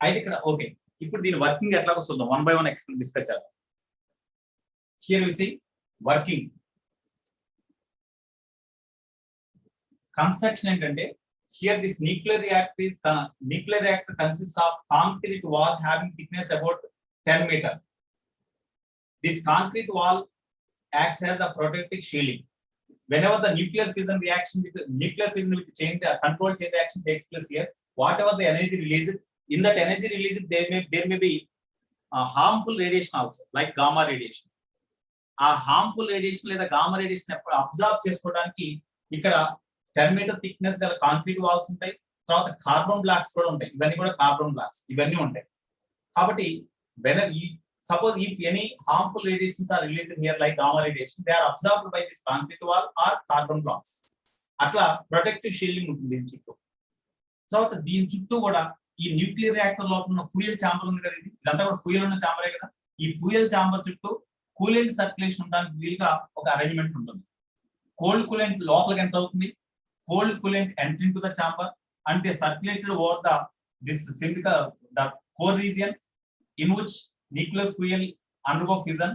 అయితే ఇక్కడ ఓకే, ఇప్పుడు దీని వర్కింగ్ ఎట్లా వస్తుందో 1 by 1 డిస్కస్ చేద్దాం. Here we see working. Construction ఏంటంటే, here this nuclear reactor consists of concrete wall having thickness about 10 meter. This concrete wall acts as a protective shielding. Whenever the nuclear fission with chain controlled chain reaction takes place here, whatever the energy released, in that energy released there may be harmful radiation also, like gamma radiation. ఆ harmful radiation లేదా gamma radiation absorb చేసుకోవడానికి ఇక్కడ 10 meter thickness గల concrete walls ఉంటాయి. తర్వాత carbon blocks కూడా ఉంటాయి. ఇవన్నీ కూడా కార్బన్ బ్లాక్స్, ఇవన్నీ ఉంటాయి. కాబట్టి suppose if any harmful radiations are released here like gamma radiation, they are absorbed by this concrete wall or carbon blocks. అట్లా ప్రొటెక్టివ్ షీల్డింగ్ ఉంటుంది దీని చుట్టూ. తర్వాత దీని చుట్టూ కూడా ఈ న్యూక్లియర్ రియాక్టర్ లోపల ఉన్న ఫ్యూయల్ ఛాంబర్ ఉంది కదా, ఇదంతా కూడా ఫ్యూయల్ ఉన్న ఛాంబరే కదా. ఈ ఫ్యూయల్ ఛాంబర్ చుట్టూ కూలెంట్ సర్క్యులేషన్ ఉండడానికి వీలుగా ఒక అరేంజ్మెంట్ ఉంటుంది. కోల్డ్ కూలెంట్ లోపలికి ఎంత అవుతుంది, cold coolant entering to the chamber and they circulated over the core region in which nuclear fuel undergo fission.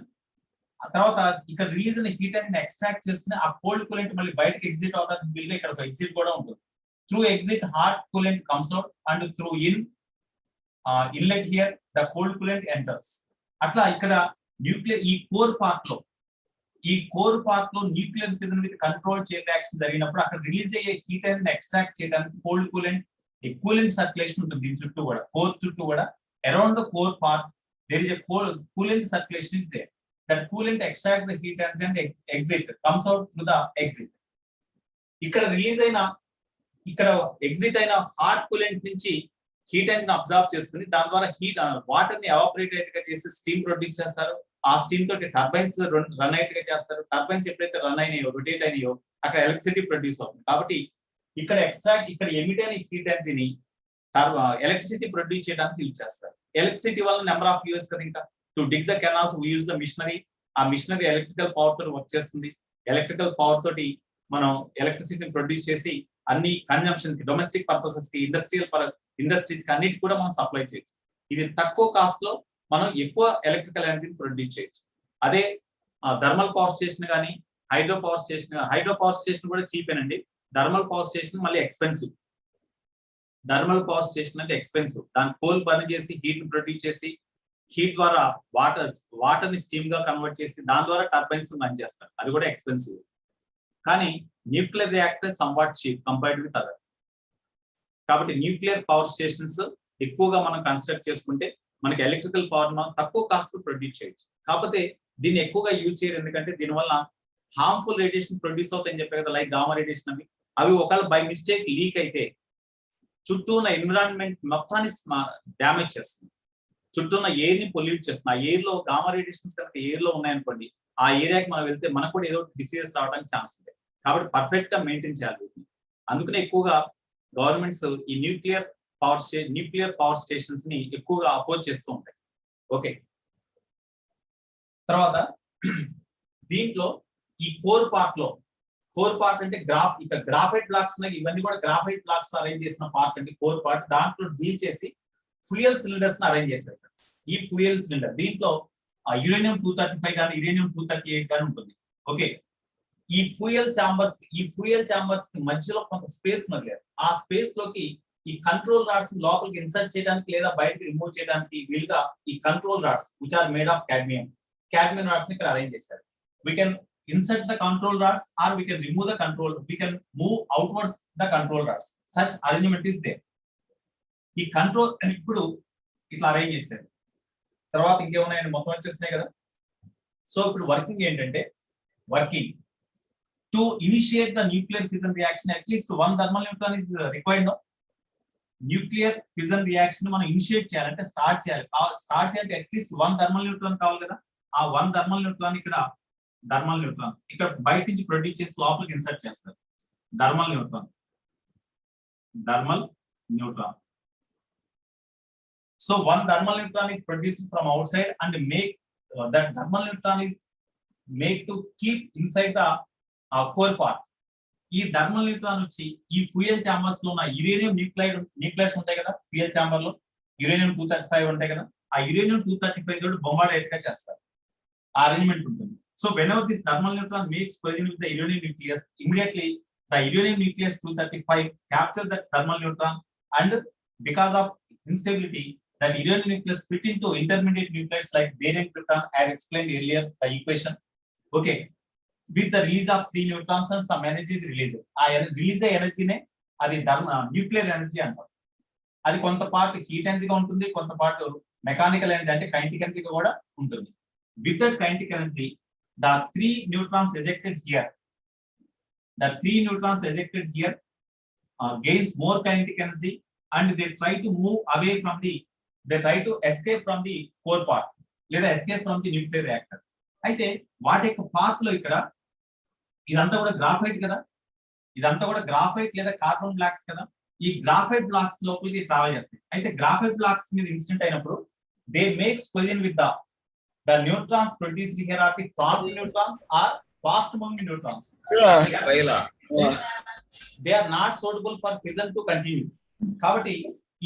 ఆ తర్వాత ఇక్కడ రిలీజ్ అయిన హీట్ అనేది ఎక్స్ట్రాక్ట్ చేసుకుని ఆ కోల్డ్ కూలెంట్ మళ్ళీ బయటకు ఎగ్జిట్ అవడానికి వీలుగా ఇక్కడ ఒక ఎగ్జిట్ కూడా ఉంటుంది. Through exit hot coolant comes out and through inlet here the cold coolant enters. అట్లా ఇక్కడ న్యూక్లియర్ ఈ కోర్ పార్ట్ లో nuclear fission with control chain reaction జరిగినప్పుడు అక్కడ రిలీజ్ అయ్యే హీట్ అనేది ఎక్స్ట్రాక్ట్ చేయడానికి కోల్డ్ కూలెంట్ సర్క్యులేషన్ ఉంటుంది. దీని చుట్టూ కూడా, కోర్ చుట్టూ కూడా around the core part there is a coolant circulation is there. That coolant extract the heat and exit comes out through the exit. ఇక్కడ ఎగ్జిట్ అయిన హాట్ కూలెంట్ నుంచి హీట్ అనేది అబ్జార్బ్ చేసుకుని దాని ద్వారా వాటర్ ని ఎవాపరేటెడ్ గా చేసి స్టీమ్ ప్రొడ్యూస్ చేస్తారు. ఆ స్టీమ్ తోటి టర్బైన్స్ రన్ అయ్యేట్టుగా చేస్తారు. టర్బైన్స్ ఎప్పుడైతే రన్ అయినాయో, రొటేట్ అయినాయో, అక్కడ ఎలక్ట్రిసిటీ ప్రొడ్యూస్ అవుతుంది. కాబట్టి ఇక్కడ ఎమిట్ అయిన హీట్ ఎనర్జీని ఎలక్ట్రిసిటీ ప్రొడ్యూస్ చేయడానికి యూజ్ చేస్తారు. ఎలక్ట్రిసిటీ వల్ల నెంబర్ ఆఫ్ యూస్ కదా. ఇంకా to dig the canals we use the machinery. ఆ మిషనరీ ఎలక్ట్రికల్ పవర్ తోటి వర్క్ చేస్తుంది. ఎలక్ట్రికల్ పవర్ తోటి మనం ఎలక్ట్రిసిటీని ప్రొడ్యూస్ చేసి అన్ని కన్జంప్షన్ కి, డొమెస్టిక్ పర్పసెస్ కి, ఇండస్ట్రీస్ కి అన్నిటి కూడా మనం సప్లై చేయొచ్చు. ఇది తక్కువ కాస్ట్ లో మనం ఎక్కువ ఎలక్ట్రికల్ ఎనర్జీని ప్రొడ్యూస్ చేయొచ్చు. అదే థర్మల్ పవర్ స్టేషన్ కానీ హైడ్రో పవర్ స్టేషన్ కూడా చీపేనండి. థర్మల్ పవర్ స్టేషన్ మళ్ళీ ఎక్స్పెన్సివ్. థర్మల్ పవర్ స్టేషన్ అంటే ఎక్స్పెన్సివ్. దాని కోల్ బర్న్ చేసి హీట్ ప్రొడ్యూస్ చేసి హీట్ ద్వారా వాటర్ ని స్టీమ్ గా కన్వర్ట్ చేసి దాని ద్వారా టర్బైన్స్ రన్ చేస్తారు. అది కూడా ఎక్స్పెన్సివ్. కానీ nuclear reactor somewhat cheap compared with other. కాబట్టి న్యూక్లియర్ పవర్ స్టేషన్స్ ఎక్కువగా మనం కన్స్ట్రక్ట్ చేసుకుంటే మనకి ఎలక్ట్రికల్ పవర్ మనం తక్కువ కాస్ట్ ప్రొడ్యూస్ చేయొచ్చు. కాకపోతే దీన్ని ఎక్కువగా యూజ్ చేయరు, ఎందుకంటే దీనివల్ల హార్మ్ఫుల్ రేడియేషన్ ప్రొడ్యూస్ అవుతాయని చెప్పారు కదా, లైక్ గామా రేడియేషన్. అవి ఒకవేళ బై మిస్టేక్ లీక్ అయితే చుట్టూ ఉన్న ఎన్విరాన్మెంట్ మొత్తాన్ని డ్యామేజ్ చేస్తుంది. చుట్టూ ఉన్న ఎయిర్ ని పొల్యూట్ చేస్తుంది. ఆ ఎయిర్ లో గామా రేడియేషన్స్ కనుక ఎయిర్ లో ఉన్నాయనుకోండి, ఆ ఏరియాకి మనం వెళ్తే మనకు కూడా ఏదో డిసీజెస్ రావడానికి ఛాన్స్ ఉంది. కాబట్టి పర్ఫెక్ట్ గా మెయింటైన్ చేయాలి. అందుకనే ఎక్కువగా గవర్నమెంట్స్ ఈ న్యూక్లియర్ పవర్ స్టేషన్స్ ని ఎక్కువగా అపోజ్ చేస్తూ ఉంటాయి. ఓకే, తర్వాత దీంట్లో ఈ కోర్ పార్ట్ అంటే గ్రాఫైట్ బ్లాక్స్ ఉన్నాయి. ఇవన్నీ కూడా గ్రాఫైట్ బ్లాక్స్ అరేంజ్ చేసిన పార్ట్ అంటే కోర్ పార్ట్. దాంట్లో డీల్ చేసి ఫ్యూయల్ సిలిండర్స్ ని అరేంజ్ చేస్తారు. ఈ ఫ్యూయల్ సిలిండర్ దీంట్లో యురేనియం 235 కానీ యురేనియం 238 కానీ ఉంటుంది. ఓకే, ఈ ఫ్యూయల్ చాంబర్స్ కి మధ్యలో కొంత స్పేస్ ఉన్నది. ఆ స్పేస్ లోకి ఈ కంట్రోల్ రాడ్స్ లోపలికి ఇన్సర్ట్ చేయడానికి లేదా బయటకి రిమూవ్ చేయడానికి వీలుగా ఈ control rods which are made of cadmium rods ని ఇక్కడ అరేంజ్ చేస్తారు. We can insert the control rods or we can remove the control, we can move outwards the control rods. Such arrangement is there. ఈ control ఇప్పుడు ఇట్లా arrange చేశారు. తర్వాత ఇంకేమున్నాయండి, మొత్తం వచ్చేస్తున్నాయి కదా. సో ఇప్పుడు వర్కింగ్ ఏంటంటే, working to initiate the nuclear fission reaction at least 1 thermal neutron is required. No nuclear fission reaction మనం ఇనిషియేట్ చేయాలంటే స్టార్ట్ చేయాలంటే అట్లీస్ట్ 1 థర్మల్ న్యూట్రాన్ కావాలి కదా. ఆ 1 థర్మల్ న్యూట్రాన్ ఇక్కడ బయట నుంచి ప్రొడ్యూస్ చేసి లోపలికి ఇన్సర్ట్ చేస్తారు. Thermal neutron so 1 thermal neutron is produced from outside and make that thermal neutron is made to keep inside the core part. ఈ థర్మల్ న్యూట్రాన్ వచ్చి ఈ ఫ్యూయల్ చాంబర్స్ లో ఉన్న యురేనియం న్యూక్లైడ్స్ ఉంటాయి కదా, ఫ్యూయల్ చాంబర్ లో యురేనియం 235 ఉంటాయి కదా, ఆ యురేనియం 235 తోటి బొంబార్డేట్ గా చేస్తారు. ఆ అరేంజ్మెంట్ ఉంటుంది. So whenever this thermal neutron makes collision with the uranium nucleus, immediately the uranium nucleus 235 captures the thermal neutron, and because of instability that uranium nucleus split into intermediate nuclides like barium proton, as explained earlier the equation. Okay, with the release of 3 neutrons and some energy is released. ఆ release అయ్యే ఎనర్జీనే అది nuclear energy అంటారు. అది కొంత part heat ఎనర్జీగా ఉంటుంది, కొంత part mechanical energy అంటే కైనెటిక్ ఎనర్జీగా కూడా ఉంటుంది. With that kinetic energy, the 3 neutrons ejected here gains more kinetic energy, and they try to move away from they try to escape from the core part లేదా escape from the nuclear reactor. అయితే వాటి యొక్క path లో ఇక్కడ ఇదంతా కూడా graphite కదా, ఇదంతా కూడా గ్రాఫైట్ లేదా కార్బన్ బ్లాక్స్ కదా. ఈ గ్రాఫైట్ బ్లాక్స్ లోపలికి ట్రావెల్ చేస్తాయి. అయితే గ్రాఫైట్ బ్లాక్స్ మీద ఇన్సిడెంట్ అయినప్పుడు they makes collision with the neutrons produced here are the prompt neutrons or fast moving neutrons. They are not suitable for fission to continue. కాబట్టి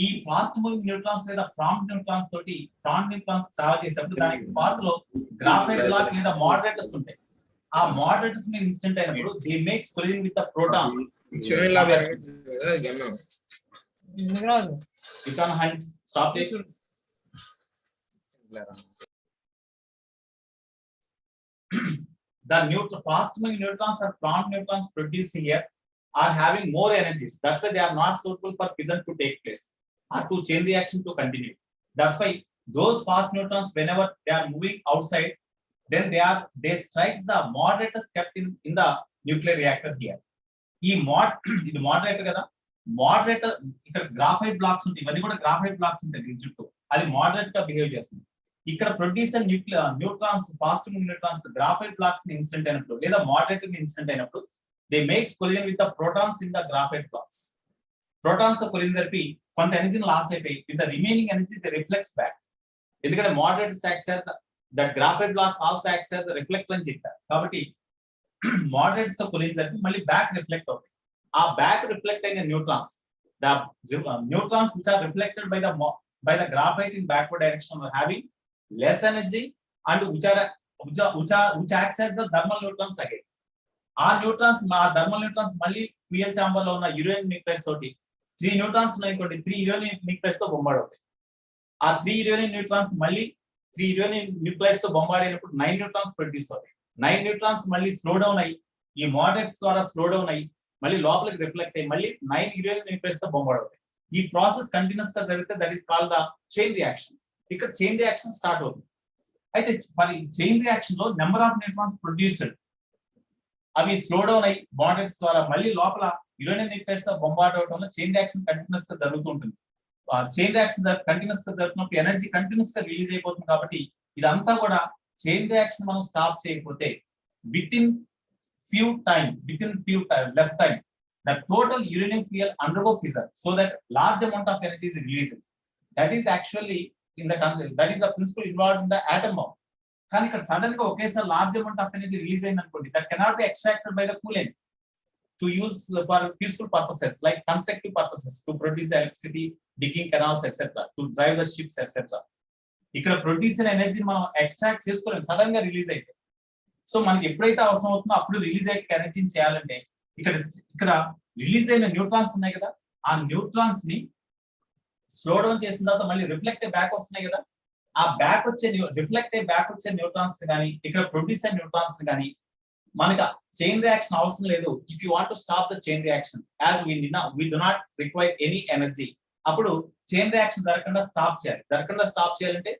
ఈ fast moving neutrons లేదా prompt neutrons తోటి travel చేసేటప్పుడు దానికి path లో graphite block లేదా moderators ఉంటాయి. ఆ మోడరేటర్స్ మీద ఇన్సిడెంట్ అయినప్పుడు they makes collision with the protons. You can hand stop this. The fast moving neutrons or prompt neutrons produced here are having more energies. That's why they are not suitable for fission to take place or to chain reaction to continue. That's why those fast neutrons, whenever they are moving outside, then they strike the moderators kept in the nuclear reactor here. ఇది moderator కదా, moderator ఇక్కడ graphite blocks ఉంటాయి, ఇవన్నీ కూడా graphite blocks ఉంటాయి దీని చుట్టూ. అది మోడరేట్ గా బిహేవ్ చేస్తుంది. ఇక్కడ producer neutrons fast moving neutrons graphite blocks ని ఇన్సిడెంట్ అయినప్పుడు లేదా మోడరేటర్ ని ఇన్సిడెంట్ అయినప్పుడు they makes collision with the protons in the graphite blocks. Protons తో collision జరిపి కొంత ఎనర్జీని లాస్ అయిపోయి with the remaining energy they reflects back. ఎందుకంటే moderators acts as that graphite blocks also acts as the reflector అని చెప్పారు. కాబట్టి moderators తో collision జరిపి మళ్ళీ బ్యాక్ రిఫ్లెక్ట్ అవుతాయి. ఆ బ్యాక్ రిఫ్లెక్ట్ అయిన neutrons, the neutrons which are reflected by the graphite in backward direction are having less energy and which acts as the thermal neutrons again. ఆ థర్మల్ న్యూట్రాన్స్ మళ్ళీ fuel chamber లో ఉన్న uranium న్యూక్లైడ్స్ తోటి 3 neutrons ఉన్నాయనుకోండి, 3 uranium న్యూక్లైడ్స్ తో bombard అవుతాయి. ఆ 3 uranium neutrons మళ్ళీ 3 యురేనియం న్యూక్లైడ్స్ తో బొంబార్డ్ అయినప్పుడు 9 న్యూట్రాన్స్ ప్రొడ్యూస్ అవుతాయి. 9 న్యూట్రాన్స్ మళ్ళీ స్లో డౌన్ అయ్యి ఈ మోడరేట్స్ ద్వారా స్లో డౌన్ అయ్యి మళ్ళీ లోపలికి రిఫ్లెక్ట్ అయ్యి మళ్ళీ 9 యురేనియం న్యూక్లైడ్స్ తో బొంబార్డ్ అవుతాయి. ఈ ప్రాసెస్ కంటిన్యూస్ గా జరిగితే that is called the chain reaction. ఇక్కడ చైన్ రియాక్షన్ స్టార్ట్ అవుతుంది. అయితే మరి చైన్ రియాక్షన్ లో నెంబర్ ఆఫ్ న్యూట్రాన్స్ ప్రొడ్యూస్డ్ అవి స్లో డౌన్ అయ్యి మోడరేట్స్ ద్వారా మళ్ళీ లోపల యురేనియం న్యూక్లైడ్స్ తో బొంబార్డ్ అవడంలో చైన్ రియాక్షన్ కంటిన్యూస్ గా జరుగుతుంటుంది. చైన్ రియాక్షన్ కంటిన్యూస్ గా జరుగుతున్నప్పుడు ఎనర్జీ కంటిన్యూస్ గా రిలీజ్ అయిపోతుంది. కాబట్టి ఇదంతా కూడా చైన్ రియాక్షన్ మనం స్టాప్ చేయకపోతే with in less time the total uranium fuel undergo fission so that large amount of energy is released. That is actually that is the principle involved in the atom bomb. కానీ ఇక్కడ sudden గా ఒకేసారి large amount of energy release అయింది అనుకోండి, that cannot be extracted by the coolant to use for peaceful purposes like constructive purposes, to produce the electricity, digging canals etcetera, to drive the ships etcetera. ఇక్కడ produce అయిన ఎనర్జీని మనం extract చేసుకోలేము sudden గా release అయితే. So మనకి ఎప్పుడైతే అవసరం అవుతుందో అప్పుడు రిలీజ్ అయ్యే ఎనర్జీని చేయాలంటే ఇక్కడ రిలీజ్ అయిన న్యూట్రాన్స్ ఉన్నాయి కదా, ఆ న్యూట్రాన్స్ ని స్లో డౌన్ చేసిన తర్వాత మళ్ళీ రిఫ్లెక్ట్ బ్యాక్ వస్తున్నాయి కదా, ఆ బ్యాక్ వచ్చే రిఫ్లెక్ట్ అయ్యి బ్యాక్ వచ్చే న్యూట్రాన్స్ కానీ ఇక్కడ ప్రొడ్యూస్ అయిన న్యూట్రాన్స్ కానీ మనకి చైన్ రియాక్షన్ అవసరం లేదు. If you want to stop the chain reaction as we do not require any energy, అప్పుడు చైన్ రియాక్షన్ జరగకుండా స్టాప్ చేయాలంటే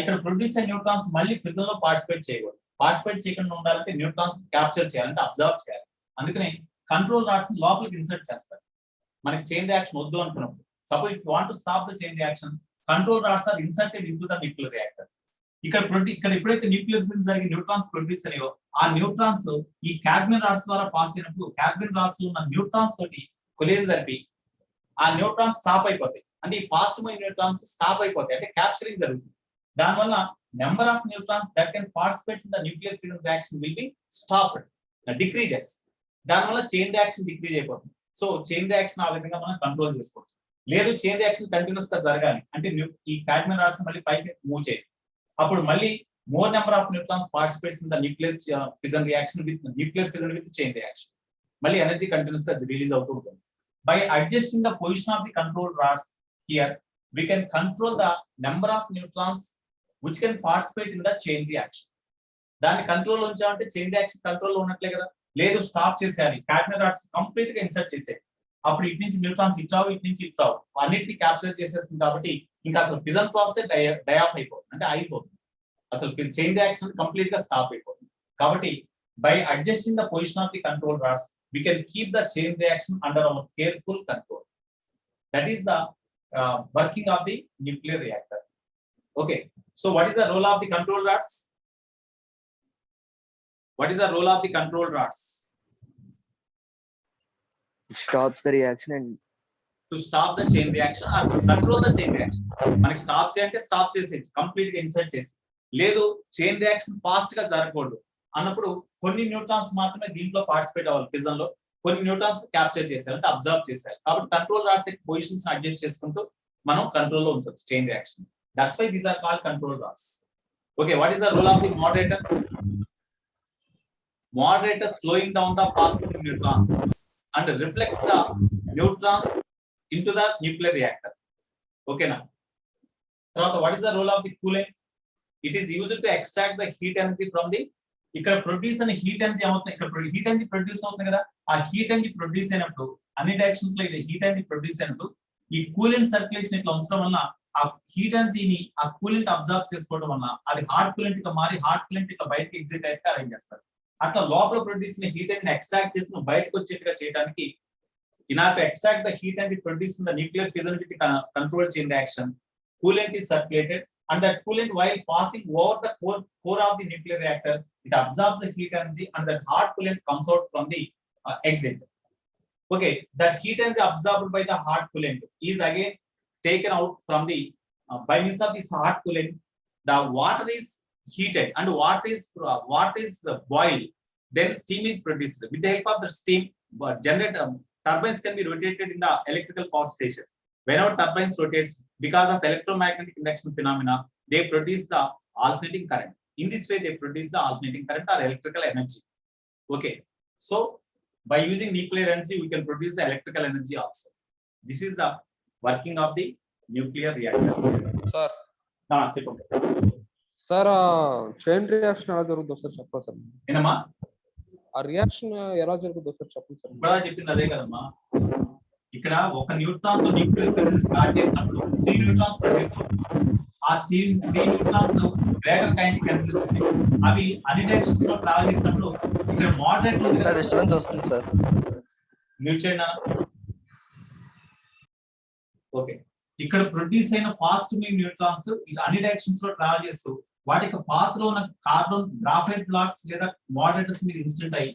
ఇక్కడ ప్రొడ్యూస్ అయిన న్యూట్రాన్స్ మళ్ళీ ఫిజన్ లో పార్టిసిపేట్ చేయకూడదు. పార్టిసిపేట్ చేయకుండా ఉండాలంటే న్యూట్రాన్స్ క్యాప్చర్ చేయాలంటే అబ్జర్వ్ చేయాలి. అందుకని కంట్రోల్ రాడ్స్ లోపలికి ఇన్సర్ట్ చేస్తారు. మనకి చైన్ రియాక్షన్ వద్దు అనుకున్నప్పుడు, suppose if want to stop the chain reaction, control rods are inserted into the nuclear reactor. ఇక్కడ ఎప్పుడైతే న్యూక్లియర్ ఫిజన్ జరిగి న్యూట్రాన్స్ ప్రొడ్యూస్ అయ్యో, ఆ న్యూట్రాన్స్ ఈ క్యాడ్మిన్ రాడ్స్ ద్వారా పాస్ అయినప్పుడు క్యాడ్మిన్ రాడ్స్ లో ఉన్న న్యూట్రాన్స్ తోటి కొలిజన్ జరిపి ఆ న్యూట్రాన్స్ స్టాప్ అయిపోతాయి. అంటే ఈ ఫాస్ట్ మూవింగ్ న్యూట్రాన్స్ స్టాప్ అయిపోతాయి, అంటే క్యాప్చరింగ్ జరుగుతుంది. దానివల్ల number of neutrons that can participate in the nuclear fission reaction will be stopped, decreases. దానివల్ల చైన్ రియాక్షన్ డిక్రీజ్ అయిపోతుంది. సో చైన్ రియాక్షన్ ఆ విధంగా మనం కంట్రోల్ చేసుకోవచ్చు. లేదు చైన్ రియాక్షన్ కంటిన్యూస్ గా జరగాలి అంటే ఈ క్యాడ్మిన్ రాడ్స్ మళ్ళీ పైకి మూవ్ చేయాలి. అప్పుడు మళ్ళీ more number of neutrons participates in the nuclear fission reaction with chain reaction. మళ్ళీ ఎనర్జీ కంటిన్యూస్ గా రిలీజ్ అవుతూ ఉంటుంది. By adjusting the position of the control rods here, we can control the number of neutrons which can participate in the chain reaction. దాన్ని control ఉంచాలంటే chain reaction control లో ఉన్నట్లే కదా. లేదు స్టాప్ చేసేయాలి, క్యాడ్మిన్ రాడ్స్ కంప్లీట్ గా ఇన్సర్ట్ చేసేయాలి. అప్పుడు ఇటు నుంచి న్యూట్రాన్స్ ఇటు రావు, ఇటు నుంచి ఇటు రావు, అన్నిటిని క్యాప్చర్ చేసేస్తుంది. కాబట్టి ఇంకా అసలు ఫిజన్ ప్రాసెస్ డై ఆఫ్ అయిపోతుంది, అంటే అయిపోతుంది. అసలు చైన్ రియాక్షన్ కంప్లీట్ గా స్టాప్ అయిపోతుంది. కాబట్టి by adjusting the position of the control rods, we can keep the chain reaction under our careful control. That is the working of the nuclear reactor. Okay, so what is the role of the control rods? What is the role of the control rods? Stops the reaction and To stop the chain reaction or to control the chain reaction. మనకి stop చేయాలంటే stop చేసేది, complete గా insert చేసి. లేదు chain reaction fast గా జరగకూడదు అన్నప్పుడు కొన్ని న్యూట్రాన్స్ మాత్రమే దీంట్లో పార్టిసిపేట్ అవ్వాలి ఫిజన్ లో, కొన్ని న్యూట్రాన్స్ క్యాప్చర్ చేశారు అంటే అబ్జర్వ్ చేశారు. కాబట్టి కంట్రోల్ రాడ్స్ పొజిషన్స్ అడ్జస్ట్ చేసుకుంటూ మనం కంట్రోల్ లో ఉంచవచ్చు chain reaction. That's why these are called control rods. Okay, what is the role of the moderator? Moderator slowing down the fast moving neutrons and reflects the neutrons into the nuclear reactor. Okay na. What is the role of the coolant? It is used to extract the heat energy from the ఇక్కడ produce అనే heat energy అవుతుంది. ఇక్కడ heat energy produce అవుతుంది కదా, ఆ heat energy produce అయినప్పుడు అన్ని directions లో హీట్ ఎనర్జీ ప్రొడ్యూస్ అయినప్పుడు ఈ కూలెంట్ సర్క్యులేషన్ ఇట్లా ఉంచడం వల్ల ఆ హీట్ ఎనర్జీని ఆ కూలెంట్ అబ్జర్వ్ చేసుకోవడం వల్ల అది హాట్ కూలెంట్ గా మారి హాట్ కూలెంట్ ఇట్లా బయటకి ఎగ్జిట్ అయితే అరేంజ్ చేస్తారు. అట్లా లోపల ప్రొడ్యూస్ అయిన హీట్ ఎనర్జీ ఎక్స్ట్రాక్ట్ చేసి బయటకు వచ్చేట్టుగా చేయడానికి in order to extract the heat energy produced in the nuclear fission with the controlled chain reaction, coolant is circulated, and that coolant, while passing over the core of the nuclear reactor, it absorbs the heat energy, and that hot coolant comes out from the exit. Okay, that heat energy absorbed by the hot coolant is again taken out from the by means of this hot coolant. The water is heated and water is boiled. Then steam is produced. With the help of the steam, turbines can be rotated in the electrical power station. Whenever turbines rotates, because of the electromagnetic induction phenomena, they produce the alternating current. In this way, they produce the alternating current or electrical energy. Okay, so by using nuclear energy, we can produce the electrical energy also. This is the working of the nuclear reactor. Sir. చెప్పండి sir, chain reaction ఎలా జరుగుతుందో sir చెప్పరా sir? ఏనమ్మా ఆ reaction ఎలా జరుగుతుందో sir చెప్పండి sir. ఇప్పుడు చెప్పింది అదే కదమ్మా. ఇక్కడ ఒక న్యూట్రాన్ తో న్యూక్లియర్ ఫిజన్ స్టార్ట్ చేసినప్పుడు 3 న్యూట్రాన్స్ ప్రొడ్యూస్ అవుతాయి. ఆ 3 న్యూట్రాన్స్ గ్రేటర్ కైనెటిక్ ఎనర్జీ ఉంటాయి. అవి అన్ని డైరెక్షన్స్ లో ట్రావెల్ చేసినప్పుడు ఇక్కడ మోడరేట్ ఉంది కదా, డిస్టర్బెన్స్ వస్తుంది సార్. మ్యూట్ చేయండి. ఓకే, ఇక్కడ ప్రొడ్యూస్ అయిన ఫాస్ట్ మూవింగ్ న్యూట్రాన్స్ అన్ని డైరెక్షన్స్ లో ట్రావెల్ చేస్తూ వాటికి పాత్ లో ఉన్న కార్బన్ గ్రాఫైట్ బ్లాక్స్ లేదా మోడరేటర్స్ మీద ఇన్సిడెంట్ అయ్యి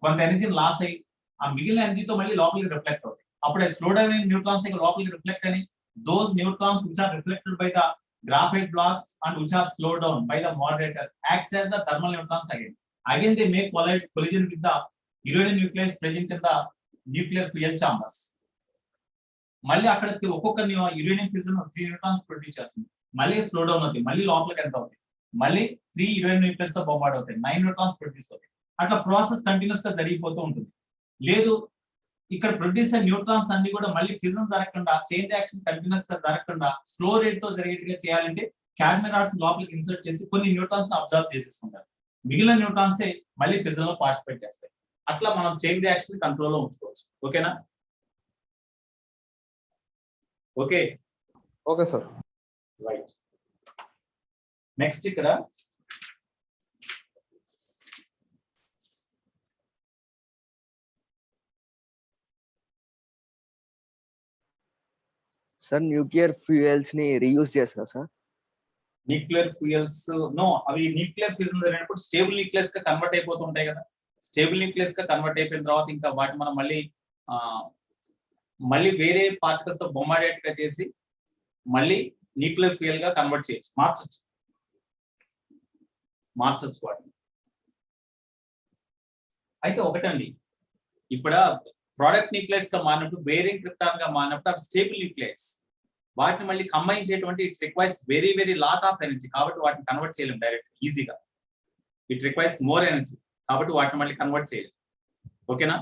కొంత ఎనర్జీని లాస్ అయ్యి ఆ మిగిలిన ఎనర్జీతో మళ్ళీ లోపలికి రిఫ్లెక్ట్ అవుతాయి. అప్పుడే స్లో డౌన్ అయిన న్యూట్రాన్స్ లోపలికి రిఫ్లెక్ట్ అని those neutrons which are reflected by the graphite blocks and which are slowed down by the moderator acts as the thermal neutrons again they make collision with the uranium nucleus present in the nuclear fuel chambers. మళ్ళీ అక్కడికి ఒక్కొక్క uranium fission 3 neutrons produce చేస్తుంది, మళ్ళీ slow down అవుతాయి, మళ్ళీ లోపలికి enter అవుతాయి, మళ్ళీ 3 యురేనియం న్యూక్లియస్ తో బొంబార్డ్ అవుతాయి, 9 న్యూట్రాన్స్ ప్రొడ్యూస్ అవుతాయి. అట్లా ప్రాసెస్ కంటిన్యూస్ గా జరిగిపోతూ ఉంటుంది. లేదు ఇక్కడ ప్రొడ్యూస్ అయిన న్యూట్రాన్స్ అన్ని కూడా మళ్ళీ ఫిజన్ జరగకుండా చైన్ రియాక్షన్ కంటిన్యూస్ గా జరగకుండా స్లో రేట్ తో జరిగేట్టుగా చేయాలంటే క్యాడ్మిన్ రాడ్స్ లోపలికి ఇన్సర్ట్ చేసి కొన్ని న్యూట్రాన్స్ అబ్జర్వ్ చేసేసుకుంటారు. మిగిలిన న్యూట్రాన్సే మళ్ళీ ఫిజన్ లో పార్టిసిపేట్ చేస్తాయి. అట్లా మనం చైన్ రియాక్షన్ కంట్రోల్ లో ఉంచుకోవచ్చు. ఓకేనా? Okay okay sir. Right. Next ఇక్కడ సార్ న్యూక్లియర్ ఫ్యూయల్స్ ని రీయూజ్ చేస్తారా సార్? న్యూక్లియర్ ఫ్యూయల్స్ నో, అవి న్యూక్లియర్ ఫిజన్ జరిగినప్పుడు స్టేబుల్ న్యూక్లియస్ గా కన్వర్ట్ అయిపోతుంటాయి కదా. స్టేబుల్ న్యూక్లియస్ గా కన్వర్ట్ అయిపోయిన తర్వాత ఇంకా వాటిని మనం మళ్ళీ వేరే పార్టికల్స్ తో బొమ్మాడేట్ గా చేసి మళ్ళీ న్యూక్లియర్ ఫ్యూయల్ గా కన్వర్ట్ చేయొచ్చు, మార్చచ్చు వాటిని. అయితే ఒకటండి, ఇప్పుడు ప్రోడక్ట్ న్యూక్లియస్ గా మారినప్పుడు, బేరింగ్ క్రిప్టాన్ గా మారినప్పుడు అవి స్టేబుల్ న్యూక్లియస్. వాటిని మళ్ళీ కంబైన్ చేయటువంటి it's requires very very lot of energy. కాబట్టి వాటిని కన్వర్ట్ చేయలేము డైరెక్ట్ ఈజీగా. It requires more energy. కాబట్టి వాటిని మళ్ళీ కన్వర్ట్ చేయలేము. ఓకేనా?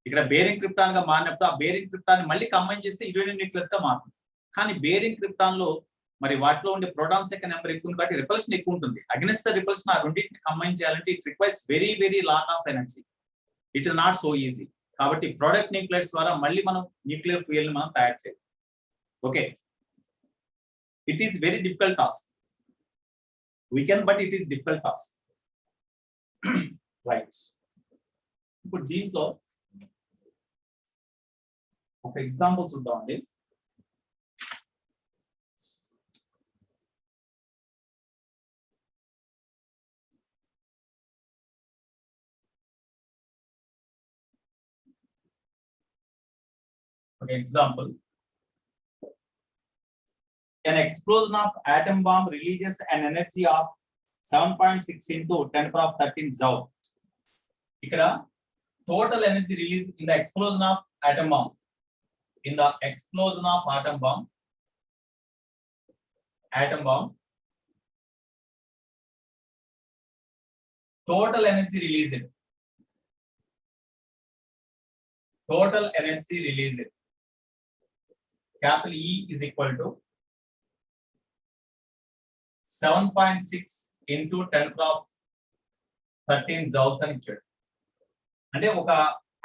ఇక్కడ బేరింగ్ క్రిప్టాన్ గా మారినప్పుడు ఆ బేరింగ్ క్రిప్టాన్ మళ్ళీ కంబైన్ చేస్తే యురేనియం న్యూక్లియస్ గా మారుతుంది. కానీ బేరింగ్ క్రిప్టాన్ లో మరి వాటిలో ఉండే ప్రోటాన్స్ యొక్క నెంబర్ ఎక్కువ ఉంది కాబట్టి రిపల్షన్ ఎక్కువ ఉంటుంది. అగెన్స్ట్ ద రిపల్షన్ ఆ రెండింటిని కంబైన్ చేయాలంటే it requires very very lot of energy. It is not so easy. కాబట్టి ప్రోడక్ట్ న్యూక్లియస్ ద్వారా మళ్ళీ మనం న్యూక్లియర్ ఫ్యూయల్ మనం తయారు చేయాలి. Okay, it is very difficult task. We can, but it is difficult task. Right. ఇప్పుడు దీంట్లో ఒక ఎగ్జాంపుల్ చూద్దామండి. ఒక example, an explosion of atom bomb releases an energy of 7.6 into 10^13 joule. ఇక్కడ total energy release in the explosion of atom bomb, in the explosion of atom bomb, total energy released, capital E is equal to 7.6 into 10^13 joules అని ఇచ్చాడు. అంటే ఒక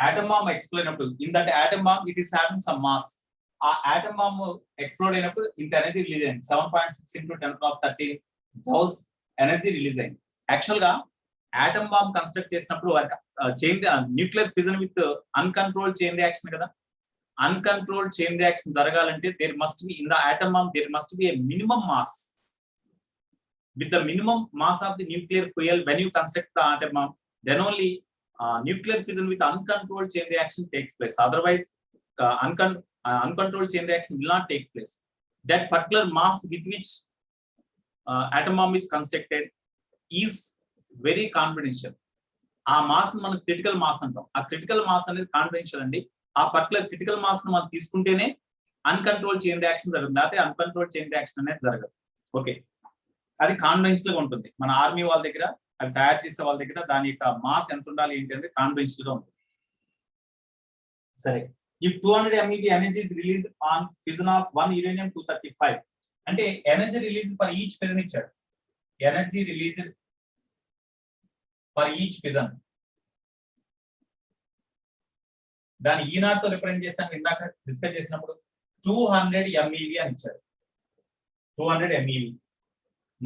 atom bomb explode అయినప్పుడు, in that atom bomb it is having some mass. ఆ atom bomb explode అయినప్పుడు ఇంత energy release అయింది. 7.6 into 10^13 joules energy release అయింది. యాక్చువల్ గా ఆటమ్ బాంబ్ కన్స్ట్రక్ట్ చేసినప్పుడు chain nuclear fission with uncontrolled chain reaction కదా. Uncontrolled chain reaction జరగాలంటే there must be in the atom bomb there must be a minimum mass. With the minimum mass of the nuclear fuel when you construct the atom bomb, then only nuclear fission with uncontrolled chain reaction takes place. Otherwise uncontrolled chain reaction will not take place. That particular mass with which atom bomb is constructed is very confidential. ఆ mass మనం critical mass అంటాం. ఆ critical mass అనేది confidential అండి. ఆ particular critical mass ను మనం తీసుకుంటేనే అన్కంట్రోల్ చైన్ రియాక్షన్ జరుగుతుంది, లేకపోతే అన్కంట్రోల్ చైన్ రియాక్షన్ అనేది జరగదు. ఓకే, అది కాన్ఫిడెన్షియల్ గా ఉంటుంది. మన ఆర్మీ వాళ్ళ దగ్గర, అవి తయారు చేసే వాళ్ళ దగ్గర దాని యొక్క మాస్ ఎంత ఉండాలి ఏంటి అనేది కాన్ఫిడెన్షియల్ గా ఉంటుంది. సరే, if 200 MeV energy is released on fission of 1 uranium-235, అంటే energy release for each fission ఇచ్చాడు. Energy release for each fission, దాని E0 తో రిప్రజెంట్ చేస్తాం. ఇందాక డిస్కస్ చేసినప్పుడు 200 MeV అని ఇచ్చాడు. 200 MeV.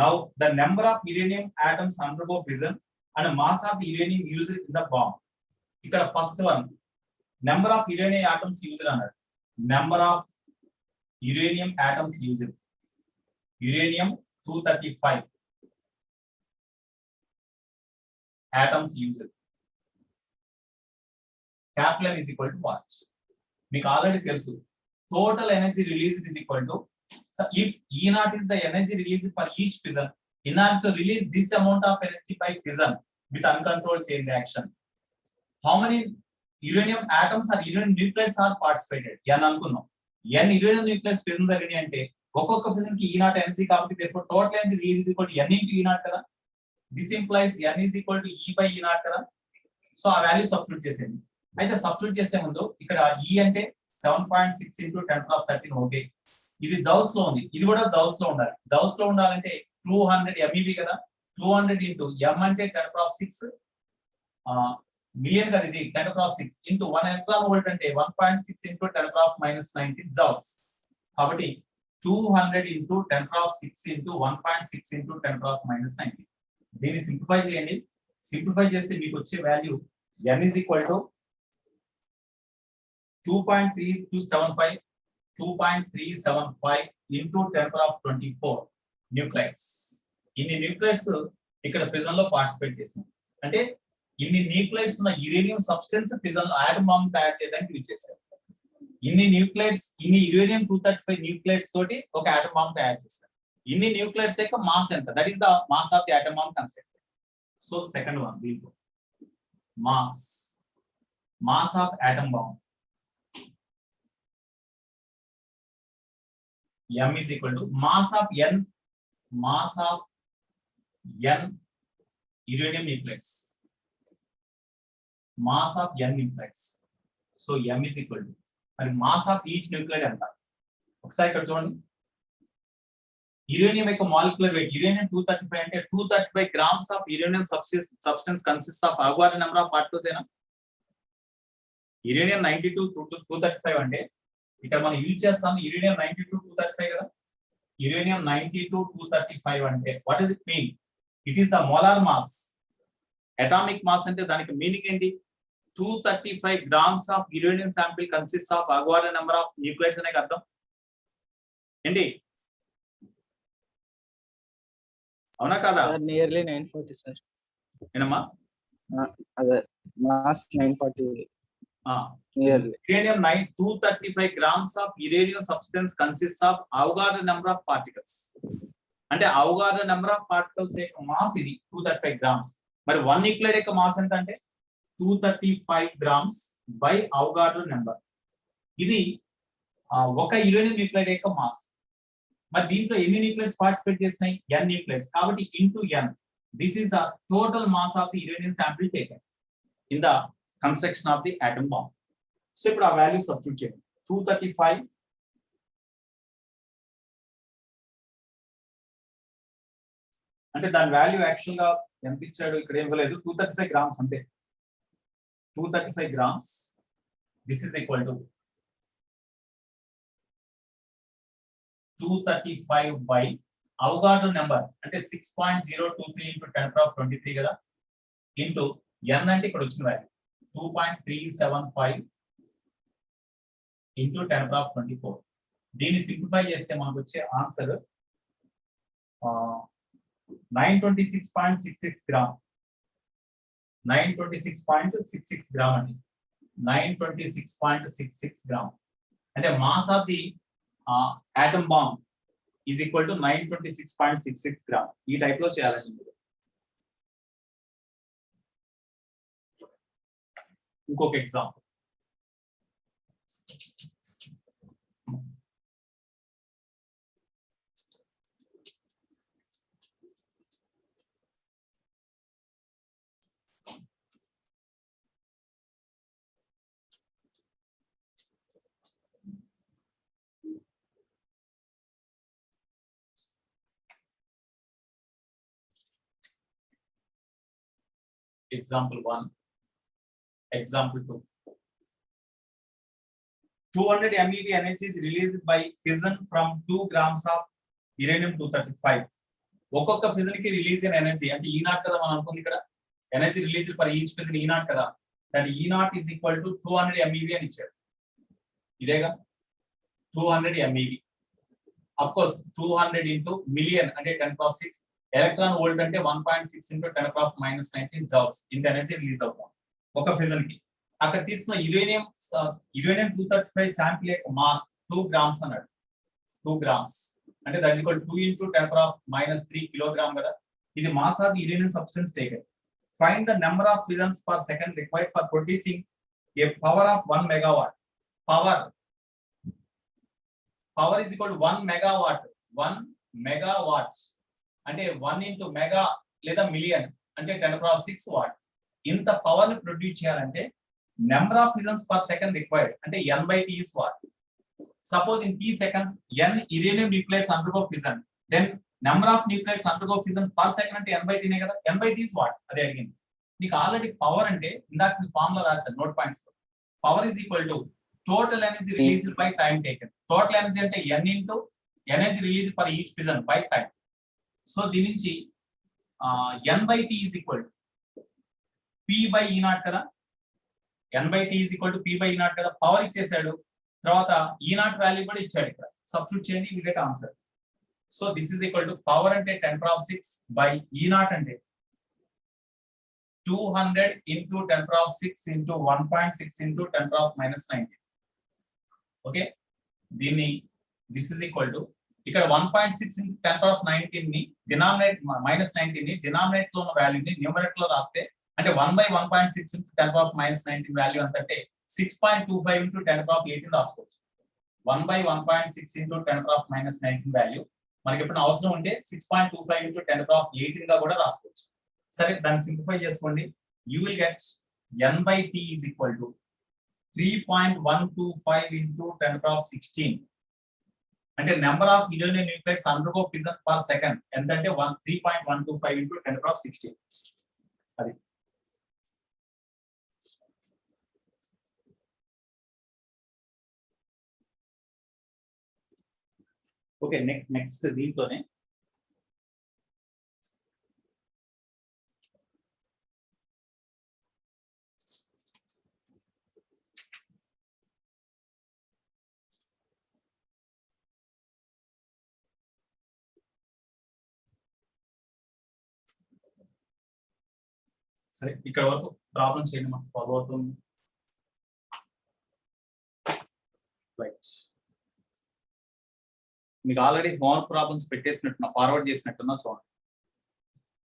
Now the number of uranium atoms undergo fission and mass of the uranium used in the bomb. ఇక్కడ first one number of uranium atoms used అన్నాడు. Number of uranium atoms used, uranium 235 atoms used. Capital N is equal to what? మీకు already తెలుసు. Total energy released is equal to, so if E0 is the energy released for each fission, in order to release this amount of energy by fission with uncontrolled chain reaction, how many uranium atoms or uranium nucleides are participated? N అనుకున్నాం. N uranium nucleides fission జరిగినాయి అంటే ఒక్కొక్క fission కి E0 energy కాబట్టి therefore total energy release is equal to N into E0 కదా. This implies N is equal to E by E0 కదా. So ఆ value substitute చేసేయండి. అయితే సబ్స్టిట్యూట్ చేసే ముందు ఇక్కడ E అంటే 7.6 into 10^13. ఓకే, ఇది జౌల్స్ లో ఉంది, ఇది కూడా జౌల్స్ లో ఉండాలి. జౌల్స్ లో ఉండాలంటే 200 MeV కదా. 200 into M అంటే 10^6 మిలియన్ కదా ఇది 10⁻6 ఇంటూ 1 ఎలక్ట్రాన్ వోల్ట్ అంటే 1.6 ఇంటూ 10⁻−19 జౌల్స్. కాబట్టి 200 ఇంటూ 10⁻6 ఇంటూ 1.6 ఇంటూ 10⁻−19. దీన్ని సింప్లిఫై చేయండి. సింప్లిఫై చేస్తే మీకు వచ్చే value n is equal to 2.375 into 10⁻24 న్యూక్లైడ్స్. ఇన్ని న్యూక్లైడ్స్ ఇక్కడ ఫిజన్ లో పార్టిసిపేట్ చేసినాయి. అంటే ఇన్ని న్యూక్లైడ్స్ ఉన్న యురేనియం సబ్స్టెన్స్ ఫిజన్ లో ఆటమ్ బాంబ్ తయారు చేయడానికి యూజ్ చేశారు. ఇన్ని న్యూక్లైడ్స్, ఇన్ని యురేనియం 235 న్యూక్లైడ్స్ తోటి ఒక ఆటమ్ బాంబ్ తయారు చేశారు. ఇన్ని న్యూక్లైడ్స్ యొక్క మాస్ ఎంత? That is the mass of the atom bomb constructed. So second one దీంట్లో mass of atom bomb m is equal to mass of n uranium nucleides, mass of n nucleides. So m is equal to మరి mass of each nucleide ఎంత? ఒకసారి ఇక్కడ చూడండి. Uranium యొక్క molecular weight uranium 235 అంటే 235 grams of uranium substance consists of Avogadro number of particles అయినా. Uranium 92 235 అంటే ఇక్కడ మనం యూజ్ చేస్తాం యురేనియం 92 235 కదా. యురేనియం 92 235 అంటే what is it mean? It is the molar mass. Atomic mass అంటే దానికి మీనింగ్ ఏంటి? 235 grams of uranium sample consists of Avogadro number of nucleides అనే అర్థం ఏంటి? అవునా కదా? Nearly 940 sir. ఏనమ్మా? అదే mass 940 nearly. Uranium 235 grams of uranium substance consists of Avogadro number of particles. అంటే Avogadro number of particles యొక్క మాస్ ఇది 235 grams. మరి 1 న్యూక్లైడ్ యొక్క మాస్ ఎంత అంటే 235 grams బై Avogadro నెంబర్. ఇది ఒక యురేనియం న్యూక్లైడ్ యొక్క మాస్. మరి దీంట్లో ఎన్ని న్యూక్లైడ్స్ పార్టిసిపేట్ చేస్తున్నాయి? n న్యూక్లైడ్స్. కాబట్టి into n. This is the total mass of the uranium sample taken in the construction of the atom bomb. So ఇప్పుడు ఆ వాల్యూ సబ్స్టిట్యూట్ చేయండి. 235 అంటే దాని వాల్యూ యాక్చువల్ గా ఎంత ఇచ్చాడు ఇక్కడ ఏం ఇవ్వలేదు. 235 grams అంతే. 235 grams. This is equal to 235 by Avogadro number అంటే 6.023 ఇంటూ 10⁻23 కదా ఇంటూ n అంటే ఇక్కడ వచ్చిన వాల్యూ 2.375 ఇంటూ 10⁻24. దీన్ని సింప్లిఫై చేస్తే మనకు వచ్చే ఆన్సర్ 926.66 గ్రామ్. 926.66 గ్రామ్ అండి. 926.66 గ్రామ్ అంటే mass of the atom bomb is equal to 926.66 gram. ఈ టైప్ లో చేయాలండి మీరు. ఇంకొక example. Example 1. Example 2. 200 MeV energy is released by fission from 2 grams of uranium 235. ఒక్కొక్క ఫిజన్ కి రిలీజ్ అయిన ఎనర్జీ అంటే ఈ నాట్ కదా మనం అనుకుంది ఇక్కడ. Energy release for each fission ఈ నాట్ కదా. దట్ ఈ not is equal to 200 MeV అని ఇచ్చాడు. ఇదేగా 200 MeV. Of course 200 into million అంటే 10⁻6. ఎలక్ట్రాన్ వోల్ట్ అంటే 1.6 ఇంటూ 10⁻−19 జౌల్స్ ఇంత ఎనర్జీ రిలీజ్ అవుతాం ఒక ఫిజన్ కి. అక్కడ తీసుకున్న యురేనియం 235 శాంపిల్ యొక్క మాస్ 2 grams అన్నాడు. 2 grams అంటే that is equal to 2 into 10⁻−3 kilogram కదా. ఇది mass of uranium substance taken. Find the number of fissions per second required for producing a power of 1 megawatt. Power is equal to 1 megawatt. 1 megawatt అంటే 1 into mega లేదా million అంటే 10⁻6 what. ఇంత power ని produce చేయాలంటే number of fissions per second required అంటే n/t is what? Suppose in t seconds n uranium nucleides undergo fission, then number of nucleides undergo fission per second అంటే n/t నే కదా. n/t is what? అదే అడిగింది. నీకు already power అంటే ఇందాక నీ ఫార్ములా రాశాను note points. Power is equal to total energy released by time taken. Total energy అంటే N into energy release for each fission by time. So దీని నుంచి N by T is equal to P by E naught కదా. N by T is equal to P by E naught కదా. Power ఇచ్చేసాడు, తర్వాత ఈ not value కూడా ఇచ్చాడు. ఇక్కడ సబ్స్టిట్యూట్ చేయండి, we get answer. So this is equal to power అంటే 10⁶ బై ఈ నాట్ అంటే 200 into 10⁶ into 1.6 into 10⁻⁻19. ఓకే, దీన్ని దిస్ ఈజ్ ఈక్వల్ టు ఇక్కడ 1.6 into 10⁻19 ని -19 ని డినామినేటర్ లో ఉన్న వాల్యూని న్యూమరేటర్ లో రాస్తే అంటే 1/1.6 into 10⁻⁻19 వాల్యూ ఎంత అంటే 6.25 into 10⁻18 రాసుకోవచ్చు. 1/1.6 into 10⁻⁻19 వాల్యూ మనకి ఎప్పుడు అవసరం ఉంటే 6.25 into 10⁻18 గా కూడా రాసుకోవచ్చు. సరే, దాన్ని సింప్లిఫై చేసుకోండి. You will get n by t is equal to 3.125 into 10⁻16. అంటే number of uranium nuclides undergo fission per second ఎంత అంటే 3.125 into 10⁻16. అది ఓకే. నెక్స్ట్ దీంట్లోనే సరే, ఇక్కడ వరకు ప్రాబ్లం చేయండి, మాకు ఫాలో అవుతుంది. రైట్, మీకు ఆల్రెడీ హోంవర్క్ ప్రాబ్లమ్స్ పెట్టేసినట్టున్నా, ఫార్వర్డ్ చేసినట్టున్నా చూడండి.